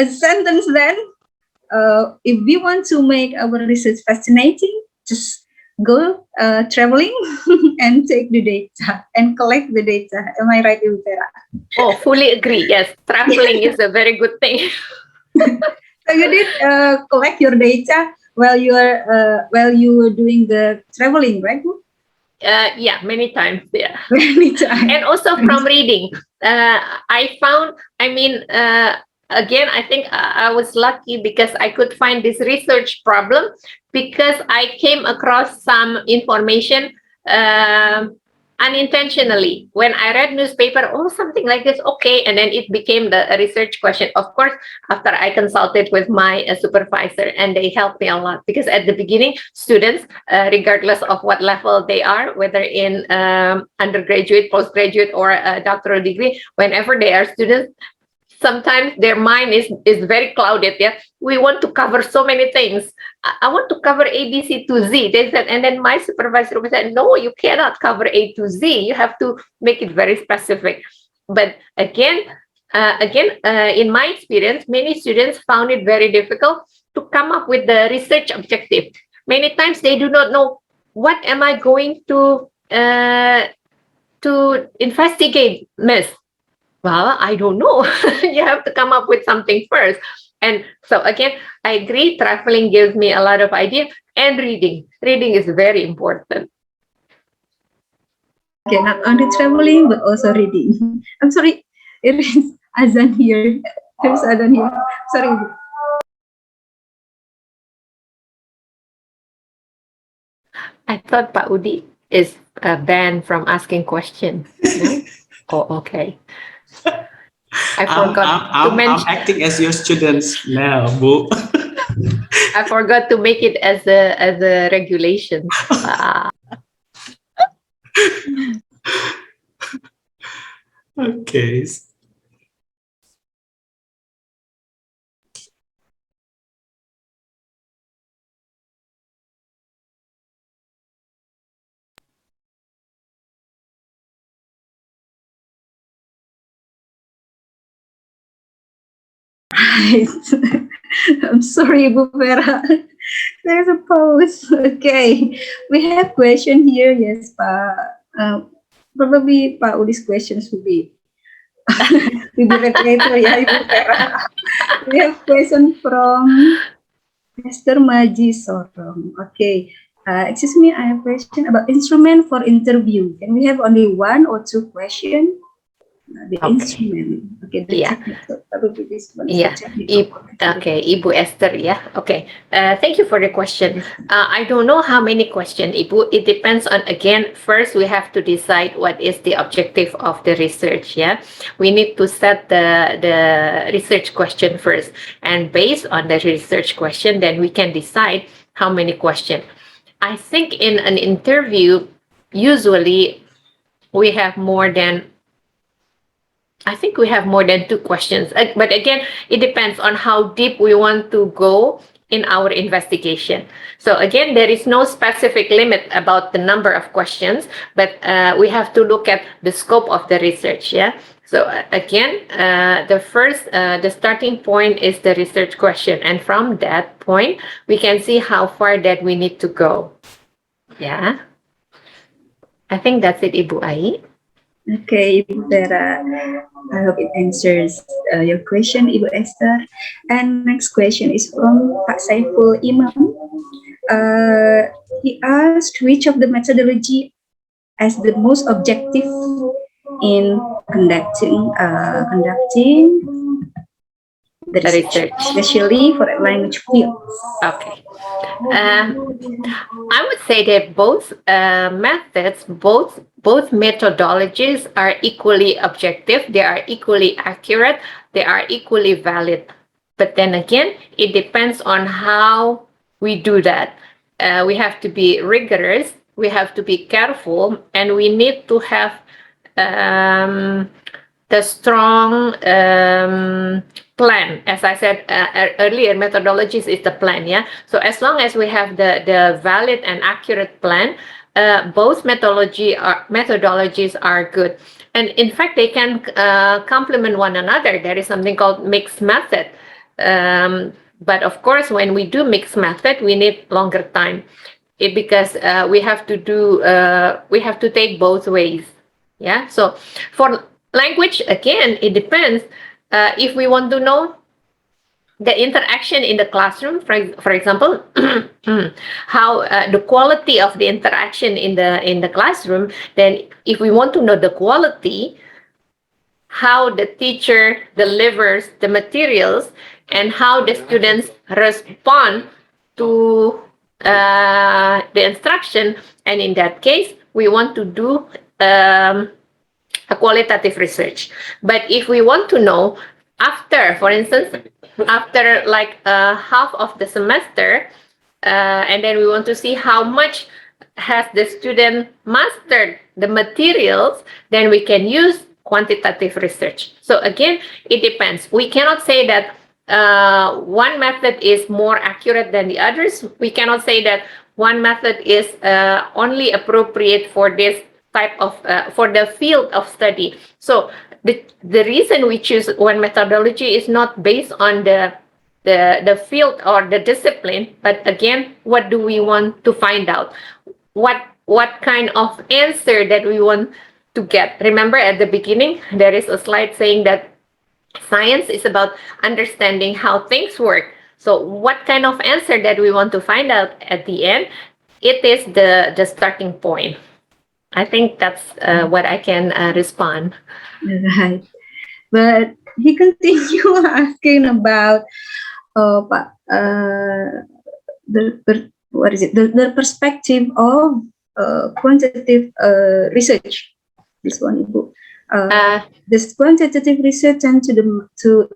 sentence then. If we want to make our research fascinating, just go traveling and take the data and collect the data. Am I right, Ibu Vera? Oh, fully agree. Yes, traveling is a very good thing. So you did collect your data while you were doing the traveling, right? Yeah, many times. Yeah, Many times. And also from reading, I found. Again, I think I was lucky because I could find this research problem because I came across some information unintentionally. When I read newspaper, something like this, okay, and then it became a research question. Of course, after I consulted with my supervisor, and they helped me a lot, because at the beginning, students, regardless of what level they are, whether in undergraduate, postgraduate, or a doctoral degree, whenever they are students, sometimes their mind is very clouded. Yeah, we want to cover so many things. I want to cover A, B, C to Z. They said, and then my supervisor said, no, you cannot cover A to Z. You have to make it very specific. But again, in my experience, many students found it very difficult to come up with the research objective. Many times they do not know what am I going to investigate, miss. Well, I don't know. You have to come up with something first. And so again, I agree, traveling gives me a lot of ideas, and reading. Reading is very important. Okay, not only traveling, but also reading. I'm sorry, it is azan here. There's azan here. Sorry. I thought Pak Udi is banned from asking questions. No? Oh, okay. I forgot to mention. I'm acting as your students now, Bu. I forgot to make it as a regulation. Okay. I'm sorry, Ibu Vera. There's a pause. Okay, we have question here. Yes, Pak. Probably Pak Udi's questions will be repetitive. Yeah, Ibu Vera. We have question from Mr. Maji Sorong. Okay, Excuse me, I have a question about instrument for interview. Can we have only one or two questions? The Okay. instrument. Okay, the Yeah. technical. Probably this one is Yeah. the technical. Okay, Ibu Esther. Yeah. Okay. Thank you for the question. I don't know how many questions, Ibu. It depends on, again, first we have to decide what is the objective of the research. Yeah. We need to set the research question first. And based on the research question, then we can decide how many questions. I think in an interview, usually we have more than two questions. But again, it depends on how deep we want to go in our investigation. So again, there is no specific limit about the number of questions, but we have to look at the scope of the research. Yeah. So again, the starting point is the research question. And from that point, we can see how far that we need to go. Yeah. I think that's it, Ibu Ai. Okay, Ibu Vera. I hope it answers your question, Ibu Esther. And next question is from Pak Saiful Imam. He asked which of the methodology as the most objective in conducting the research, especially for language fields. Okay. I would say that both methods, both methodologies are equally objective. They are equally accurate. They are equally valid. But then again, it depends on how we do that. We have to be rigorous. We have to be careful, and we need to have the strong plan. As I said earlier, methodologies is the plan. Yeah. So as long as we have the valid and accurate plan, both methodologies are good. And in fact, they can complement one another. There is something called mixed method. But of course, when we do mixed method, we need longer time because we have to take both ways. Yeah. So for language, again, it depends. If we want to know the interaction in the classroom, for example, how the quality of the interaction in the classroom, then if we want to know the quality, how the teacher delivers the materials and how the students respond to the instruction, and in that case, we want to do a qualitative research. But if we want to know after, for instance, after like half of the semester, and then we want to see how much has the student mastered the materials, then we can use quantitative research. So again, it depends. We cannot say that one method is more accurate than the others. We cannot say that one method is only appropriate for this type of for the field of study. So the reason we choose one methodology is not based on the field or the discipline, but again, what do we want to find out? What kind of answer that we want to get? Remember at the beginning, there is a slide saying that science is about understanding how things work. So what kind of answer that we want to find out at the end, it is the starting point. I think that's what I can respond. Right. But he continued asking about the perspective of quantitative research. This one, Ibu. This quantitative research and to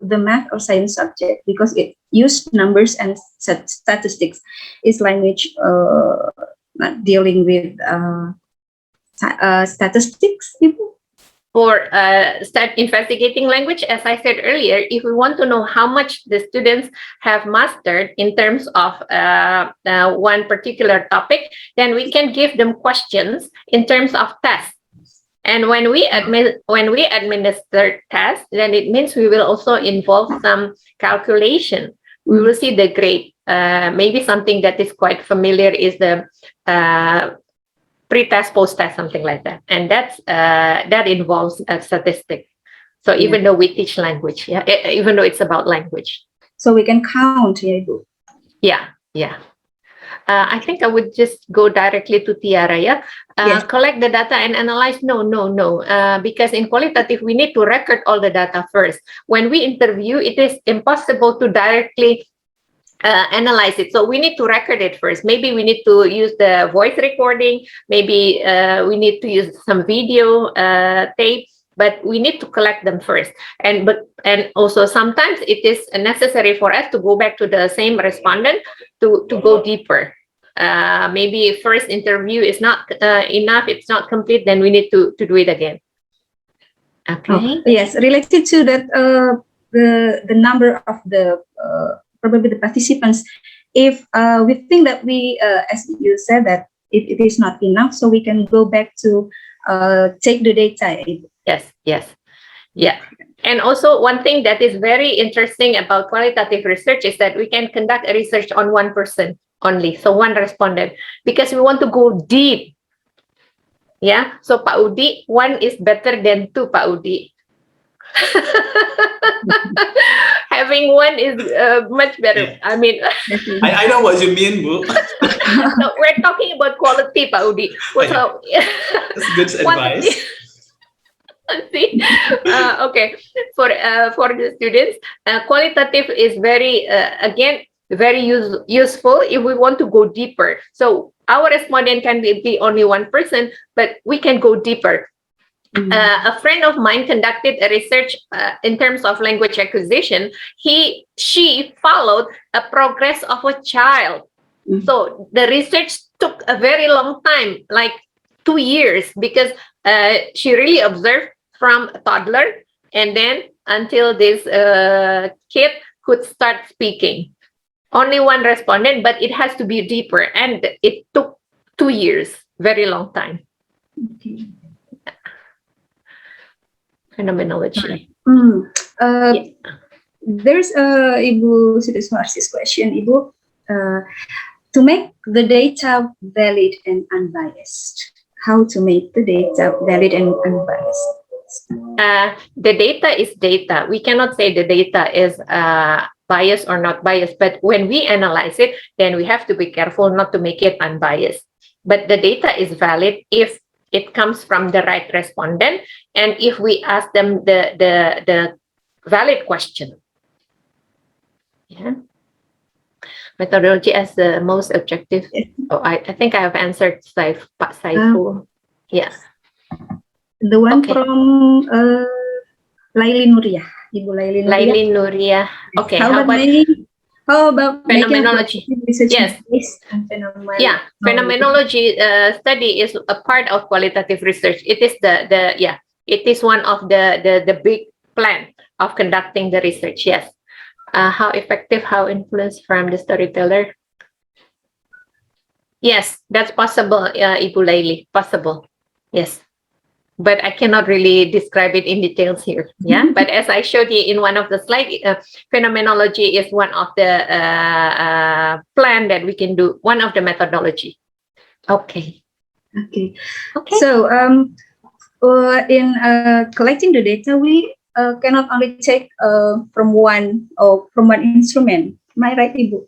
the math or science subject because it used numbers and statistics. Is language not dealing with statistics, Ibu? For start investigating language, as I said earlier, if we want to know how much the students have mastered in terms of one particular topic, then we can give them questions in terms of tests. And when we administer tests, then it means we will also involve some calculation. We will see the grade. Maybe something that is quite familiar is the pre-test, post-test, something like that. And that involves statistics. So even though we teach language, even though it's about language. So we can count, yeah, Ibu. Yeah. I think I would just go directly to Tiara, yeah? Yes. Collect the data and analyze? No. Because in qualitative, we need to record all the data first. When we interview, it is impossible to directly analyze it. So we need to record it first. Maybe we need to use the voice recording. Maybe we need to use some video tape. But we need to collect them first. And also sometimes it is necessary for us to go back to the same respondent to go deeper. Maybe first interview is not enough, it's not complete, then we need to do it again. Okay. Yes, related to that, the number of the probably the participants, if we think that we, as you said, that it is not enough, so we can go back to take the data. Yes. Yeah. And also one thing that is very interesting about qualitative research is that we can conduct a research on one person only, so one respondent, because we want to go deep. Yeah. So Pak Udi, one is better than two Pak Udi. Having one is much better. Yeah. I mean, I know what you mean, Bu. no, we're talking about quality, Pak Udi. So, That's good advice. See, okay, for the students, qualitative is very again very useful if we want to go deeper. So our respondent can be only one person, but we can go deeper. A friend of mine conducted a research in terms of language acquisition. She followed a progress of a child. So the research took a very long time, like 2 years, because she really observed from a toddler and then until this kid could start speaking. Only one respondent, but it has to be deeper, and it took 2 years, very long time. Okay. Phenomenology. There's Ibu Sudiswarsi's question, Ibu. To make the data valid and unbiased, how to make the data valid and unbiased? The data is data. We cannot say the data is biased or not biased, but when we analyze it, then we have to be careful not to make it unbiased. But the data is valid if it comes from the right respondent and if we ask them the valid question. Yeah. Methodology as the most objective. Oh, I think I have answered Pak Saiful. Yeah. The one from Laili Nuriyah, Ibu Laili Nuriyah. Laili Nuriyah. Okay. How about phenomenology? Yes. Yeah. Phenomenology study is a part of qualitative research. It is it is one of the big plan of conducting the research. Yes. How effective, how influenced from the storyteller? Yes, that's possible, Ibu Laili. Possible. Yes. But I cannot really describe it in details here. Yeah. But as I showed you in one of the slides, phenomenology is one of the plan that we can do. One of the methodology. Okay. So in collecting the data, we cannot only take from one instrument. Am I right, Ibu?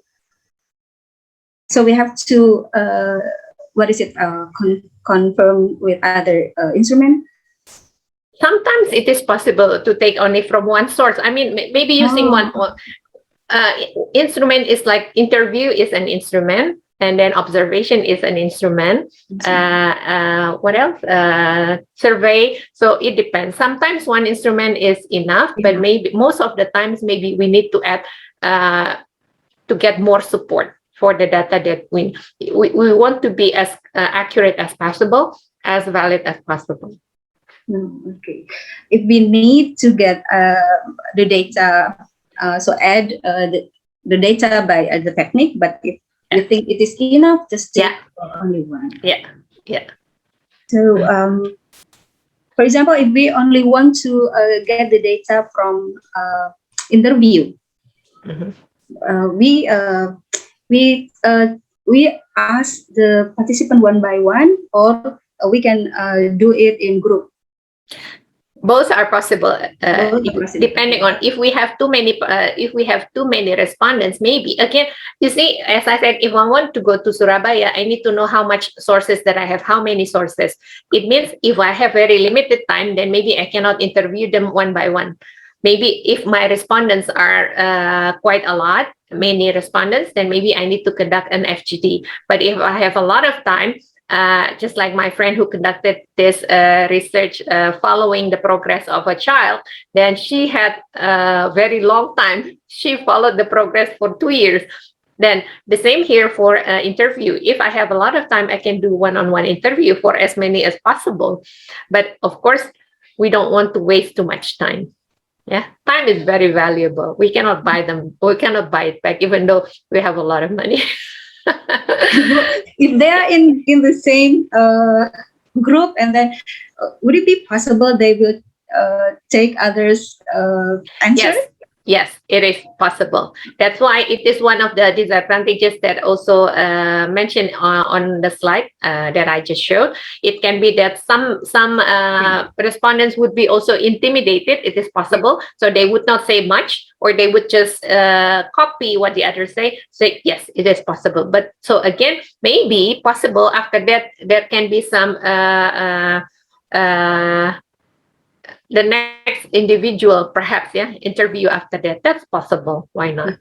So we have to confirm with other instrument. Sometimes it is possible to take only from one source. I mean, maybe using one instrument is like interview is an instrument, and then observation is an instrument. What else? Survey. So it depends. Sometimes one instrument is enough, but maybe most of the times maybe we need to add to get more support for the data that we want to be as accurate as possible, as valid as possible. Okay. If we need to get the data, so add the data by the technique, but if you think it is enough, just take only one. Yeah. So, for example, if we only want to get the data from interview, we ask the participant one by one, or we can do it in group. Both are possible, Both are possible. depending on if we have too many respondents. Maybe again, you see, as I said, if I want to go to Surabaya, I need to know how much sources that I have, how many sources. It means if I have very limited time, then maybe I cannot interview them one by one. Maybe if my respondents are quite a lot, many respondents, then maybe I need to conduct an FGD. But if I have a lot of time, just like my friend who conducted this research following the progress of a child, then she had a very long time. She followed the progress for 2 years. Then the same here for interview. If I have a lot of time, I can do one-on-one interview for as many as possible. But of course, we don't want to waste too much time. Yeah, time is very valuable. We cannot buy them. We cannot buy it back, even though we have a lot of money. If they are in the same group, and then would it be possible they will take others' answers? Yes, it is possible. That's why it is one of the disadvantages that also mentioned on the slide that I just showed. It can be that some respondents would be also intimidated. It is possible. So they would not say much, or they would just copy what the others say. So yes, it is possible. But so again, maybe possible after that, there can be some the next individual, perhaps, interview after that. That's possible. Why not?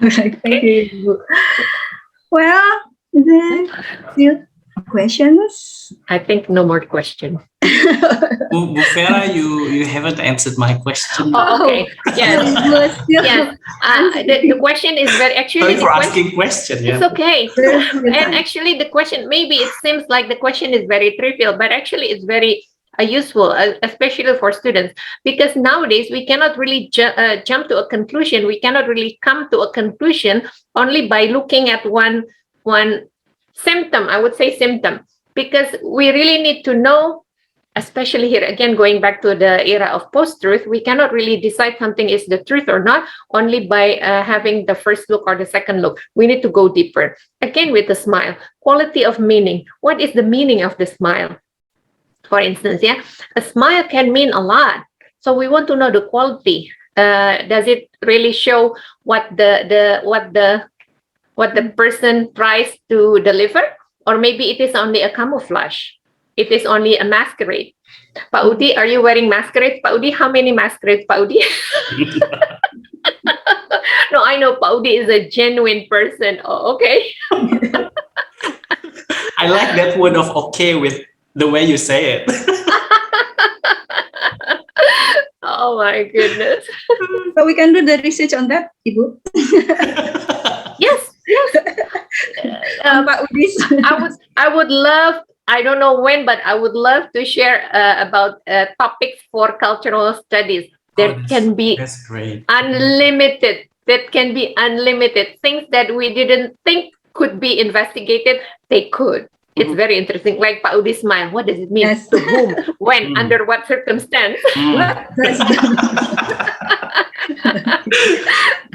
Thank you. Well, then still questions? I think no more questions. Bu Vera, you haven't answered my question. Oh, okay. Yes. Yes. The question is very Sorry for asking question. It's okay. And actually, the question, maybe it seems like the question is very trivial, but actually it's very useful, especially for students, because nowadays we cannot really jump to a conclusion. We cannot really come to a conclusion only by looking at one symptom. I would say symptom, because we really need to know, especially here again, going back to the era of post-truth, we cannot really decide something is the truth or not only by having the first look or the second look. We need to go deeper. Again, with the smile, quality of meaning. What is the meaning of the smile? For instance, a smile can mean a lot. So we want to know the quality. Does it really show what the person tries to deliver, or maybe it is only a camouflage? It is only a masquerade. Pak Udi, are you wearing masquerade? Pak Udi, how many masquerades, Pak Udi? No, I know Pak Udi is a genuine person. Oh, okay. I like that word of okay with the way you say it. Oh my goodness. So we can do the research on that, Ibu. Yes. I would love, I don't know when, but I would love to share about topics for cultural studies. There can be unlimited. That can be unlimited. Things that we didn't think could be investigated, they could. It's very interesting. Like Pak Udi smile. What does it mean? Yes. To whom? When? Under what circumstance?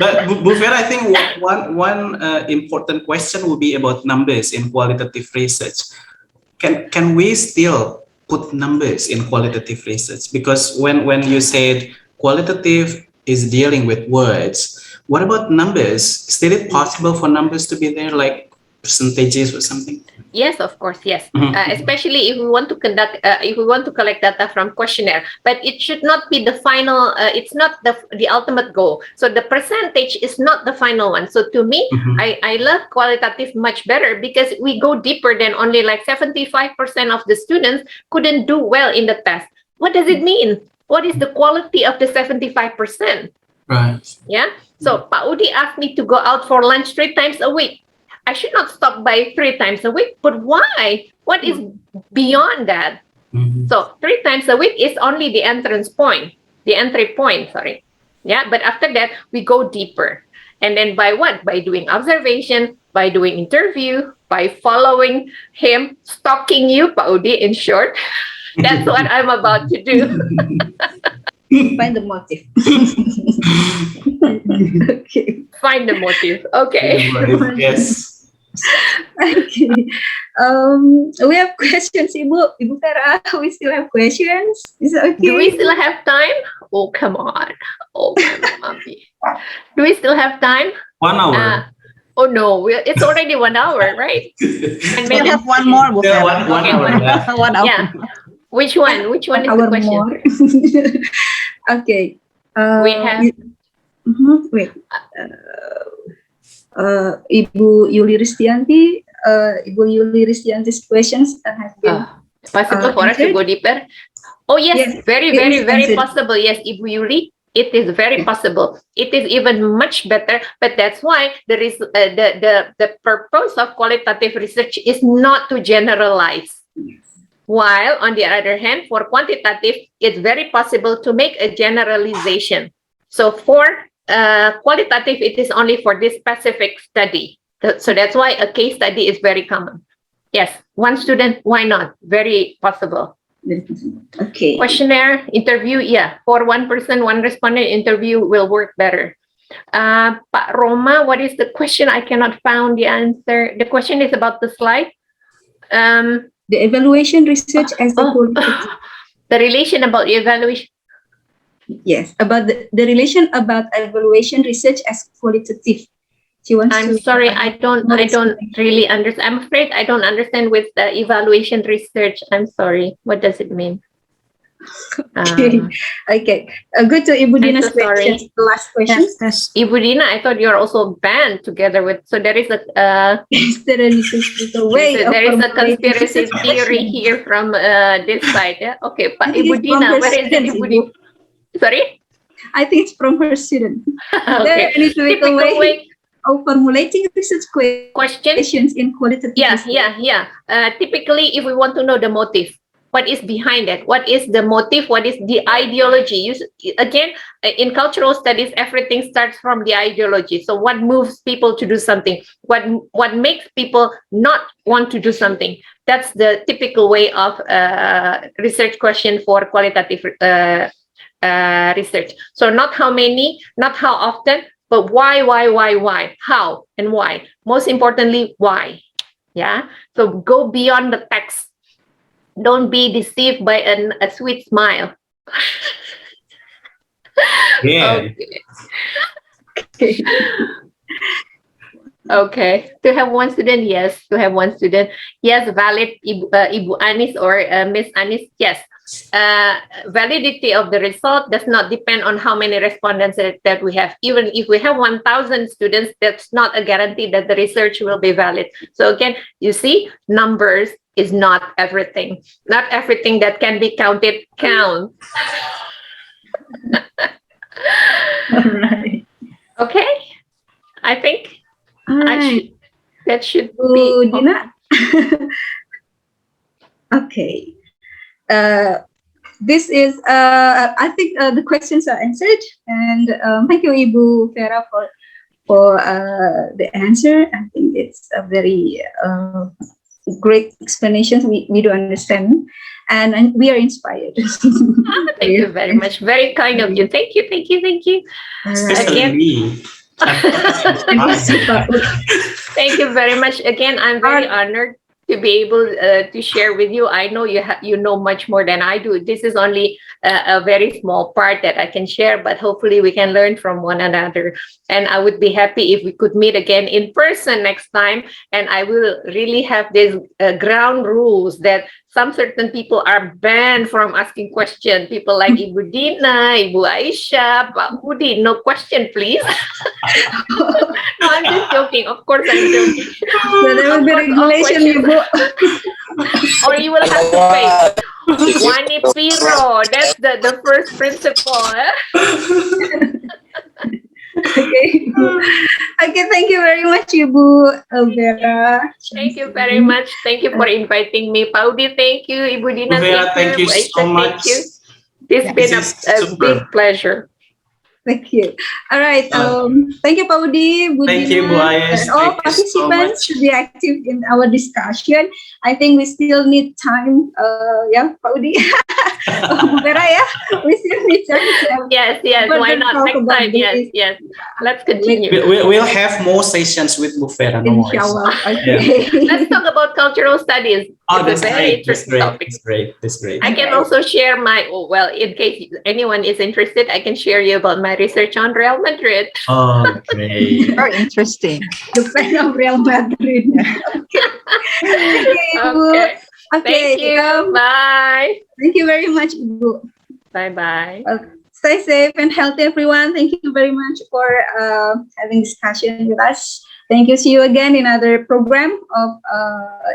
But Bu Vera, I think one important question will be about numbers in qualitative research. Can we still put numbers in qualitative research? Because when you said qualitative is dealing with words, what about numbers? Still it possible for numbers to be there, like percentages or something? Yes, of course, yes. Especially if we want to conduct, if we want to collect data from questionnaire, but it should not be the final, it's not the ultimate goal. So the percentage is not the final one. So to me, I love qualitative much better, because we go deeper than only like 75% of the students couldn't do well in the test. What does it mean? What is the quality of the 75%? Right. Yeah. So Pak Udi asked me to go out for lunch 3 times a week. I should not stop by 3 times a week, but why? What is beyond that? So 3 times a week is only the entrance point, the entry point, sorry. Yeah, but after that, we go deeper. And then by what? By doing observation, by doing interview, by following him, stalking you, Pak Udi, in short. That's what I'm about to do. Find the motive. Okay. Find the motive. Okay. Yes. Okay. We have questions, Ibu Vera. We still have questions. Is it okay? Do we still have time? Oh, come on. Oh, mommy. Do we still have time? 1 hour. Oh no, it's already 1 hour, right? And We maybe have one more. Bu Yeah, Vera. one Okay, hour. Yeah. 1 hour. Yeah. Which one? Which one is the Hour question? more. Okay. We have Wait. Ibu Yuli Ristianti. Ibu Yuli Ristianti's questions have been possible for us to answered. go deeper. Oh yes, Yes, very, it very, is very answered. possible. Yes, Ibu Yuli, it is very possible. It is even much better. But that's why there is the purpose of qualitative research is not to generalize. While on the other hand, for quantitative, it's very possible to make a generalization. So for qualitative, it is only for this specific study. So that's why a case study is very common. Yes, one student, why not? Very possible. Okay. Questionnaire interview, yeah. For one person, one respondent interview will work better. Pak Roma, what is the question? I cannot find the answer. The question is about the slide. The evaluation research as a qualitative. The relation about the evaluation. Yes, about the relation about evaluation research as qualitative. She wants I'm to, sorry, I don't really understand. I'm afraid I don't understand with the evaluation research. I'm sorry. What does it mean? Okay. Okay. Good to Ibu I'm Dina's so sorry. questions. The last question. Yes. Ibu Dina, I thought you're also banned together with. So there is a Is there any specific way of there is a formulating conspiracy research theory questions? here from this side. Yeah. Okay, I Pak think Ibu it's from Dina, her where is it? students, Ibu Ibu. Dina. Sorry. I think it's from her student. Is there Okay. any typical Typical way. of formulating research Question. questions in qualitative research? Yeah. Typically, if we want to know the motive, what is behind it? What is the motive? What is the ideology? Again, in cultural studies, everything starts from the ideology. So what moves people to do something? What makes people not want to do something? That's the typical way of research question for qualitative research. So not how many, not how often, but why, how and why. Most importantly, why. Yeah. So go beyond the text. Don't be deceived by a sweet smile. Yeah. Okay. Okay. To have one student, yes. To have one student, yes. Valid, Ibu Anis or Miss Anis, yes. Validity of the result does not depend on how many respondents that we have. Even if we have 1,000 students, that's not a guarantee that the research will be valid. So again, you see, numbers is not everything. Not everything that can be counted counts. All right. Okay, I think All right. that should Bu be. Dina. Okay. This is, I think the questions are answered, and thank you, Ibu Vera, for the answer. I think it's a very great explanation. We do understand, and we are inspired. Thank you very much. Very kind of you. Thank you. Especially Again. me. Thank you very much. Again, I'm very honored to be able to share with you. I know you know much more than I do. This is only a very small part that I can share, but hopefully we can learn from one another. And I would be happy if we could meet again in person next time. And I will really have these ground rules that some certain people are banned from asking questions. People like Ibu Dina, Ibu Aisyah, Pak Budi, no question, please. No, I'm just joking. Of course, I'm joking. So there will be regulation, Ibu. Or you will have to pay. Wani Piro, that's the first principle. Okay. Okay, thank you very much, Ibu Vera. Thank you very much. Thank you for inviting me. Paudi, thank you. Ibu Dina, Vera, thank you so much. Thank you. It's been a big pleasure. Thank you. All right. Thank you, Paudi, Bu Thank Dina, you, Bu Ayes. and all Thank you so participants much. to be active in our discussion. I think we still need time. Yeah, Paudi, Bu Vera, yeah, we still Yes, why not next time? Yes. Let's continue. We'll have more sessions with Bu Vera. No worries. Inshallah. Okay. Let's talk about cultural studies. Oh, It's a very interesting topic. That's great. I can also share in case anyone is interested, I can share you about my research on Real Madrid. Oh, great. Very interesting. The fan of Real Madrid. Okay. Thank you. Bye. Thank you very much, Ibu. Bye. Stay safe and healthy, everyone. Thank you very much for having discussion with us. Thank you. See you again in another program of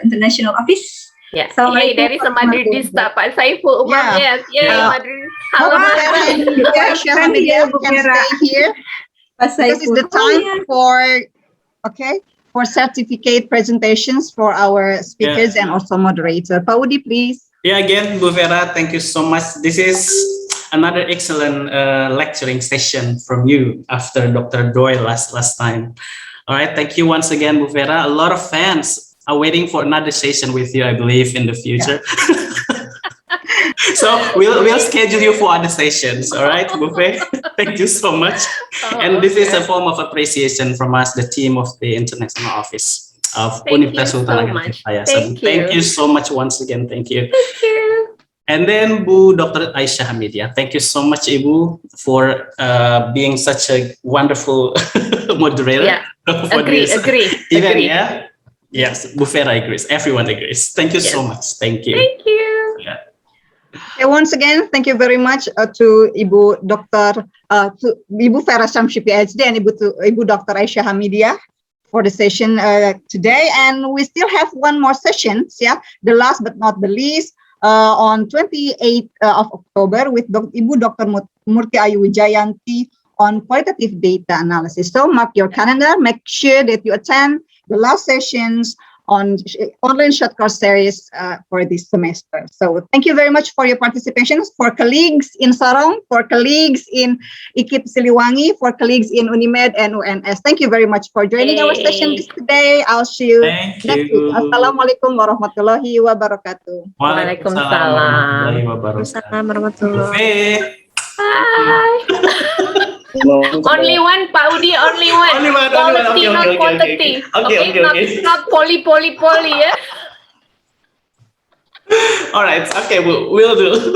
International Office. Yeah. Hey, there is a Madridista, Pak Saiful Umar. Yeah. Yes. Madrid. Halo, Madrid. Aisyah Hamidiah can stay here because it's the time for certificate presentations for our speakers and also moderator. Pak Udi, please. Yeah, again, Bu Vera, thank you so much. This is another excellent lecturing session from you after Dr. Doyle last time. All right, thank you once again, Bu Vera. A lot of fans are waiting for another session with you, I believe, in the future. Yeah. So we'll schedule you for other sessions. All right, Bu Vera. Thank you so much. And this is a form of appreciation from us, the team of the International Office of Universitas Sampoerna Indonesia. Thank you so much once again. Thank you. Thank you. And then Dr. Aisyah Hamidiah. Thank you so much, Ibu, for being such a wonderful moderator. Yeah. For agree. Even, yeah. Yes, Bu Vera agrees. Everyone agrees. Thank you so much. Thank you. Thank you. Yeah. Okay, once again, thank you very much to Ibu Vera Syamsi Ph.D. and Ibu Dr. Aisyah Hamidiah for the session today. And we still have one more session, the last but not the least, on 28th of October with Ibu Dr. Murti Ayu Wijayanti on qualitative data analysis. So mark your calendar, make sure that you attend the last sessions on online short course series for this semester. So thank you very much for your participation, for colleagues in Sorong, for colleagues in IKIP Siliwangi, for colleagues in Unimed and UNS. Thank you very much for joining our session today. I'll see you next week. Assalamualaikum warahmatullahi wabarakatuh. Waalaikumsalam. Warahmatullahi. Bye. Only one, Pak Udi, only one. Quality, not quantity. Okay. Not poly, yeah? All right. Okay, we'll do.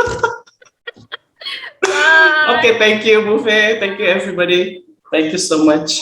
Bye. Okay, thank you, Buffet. Thank you, everybody. Thank you so much.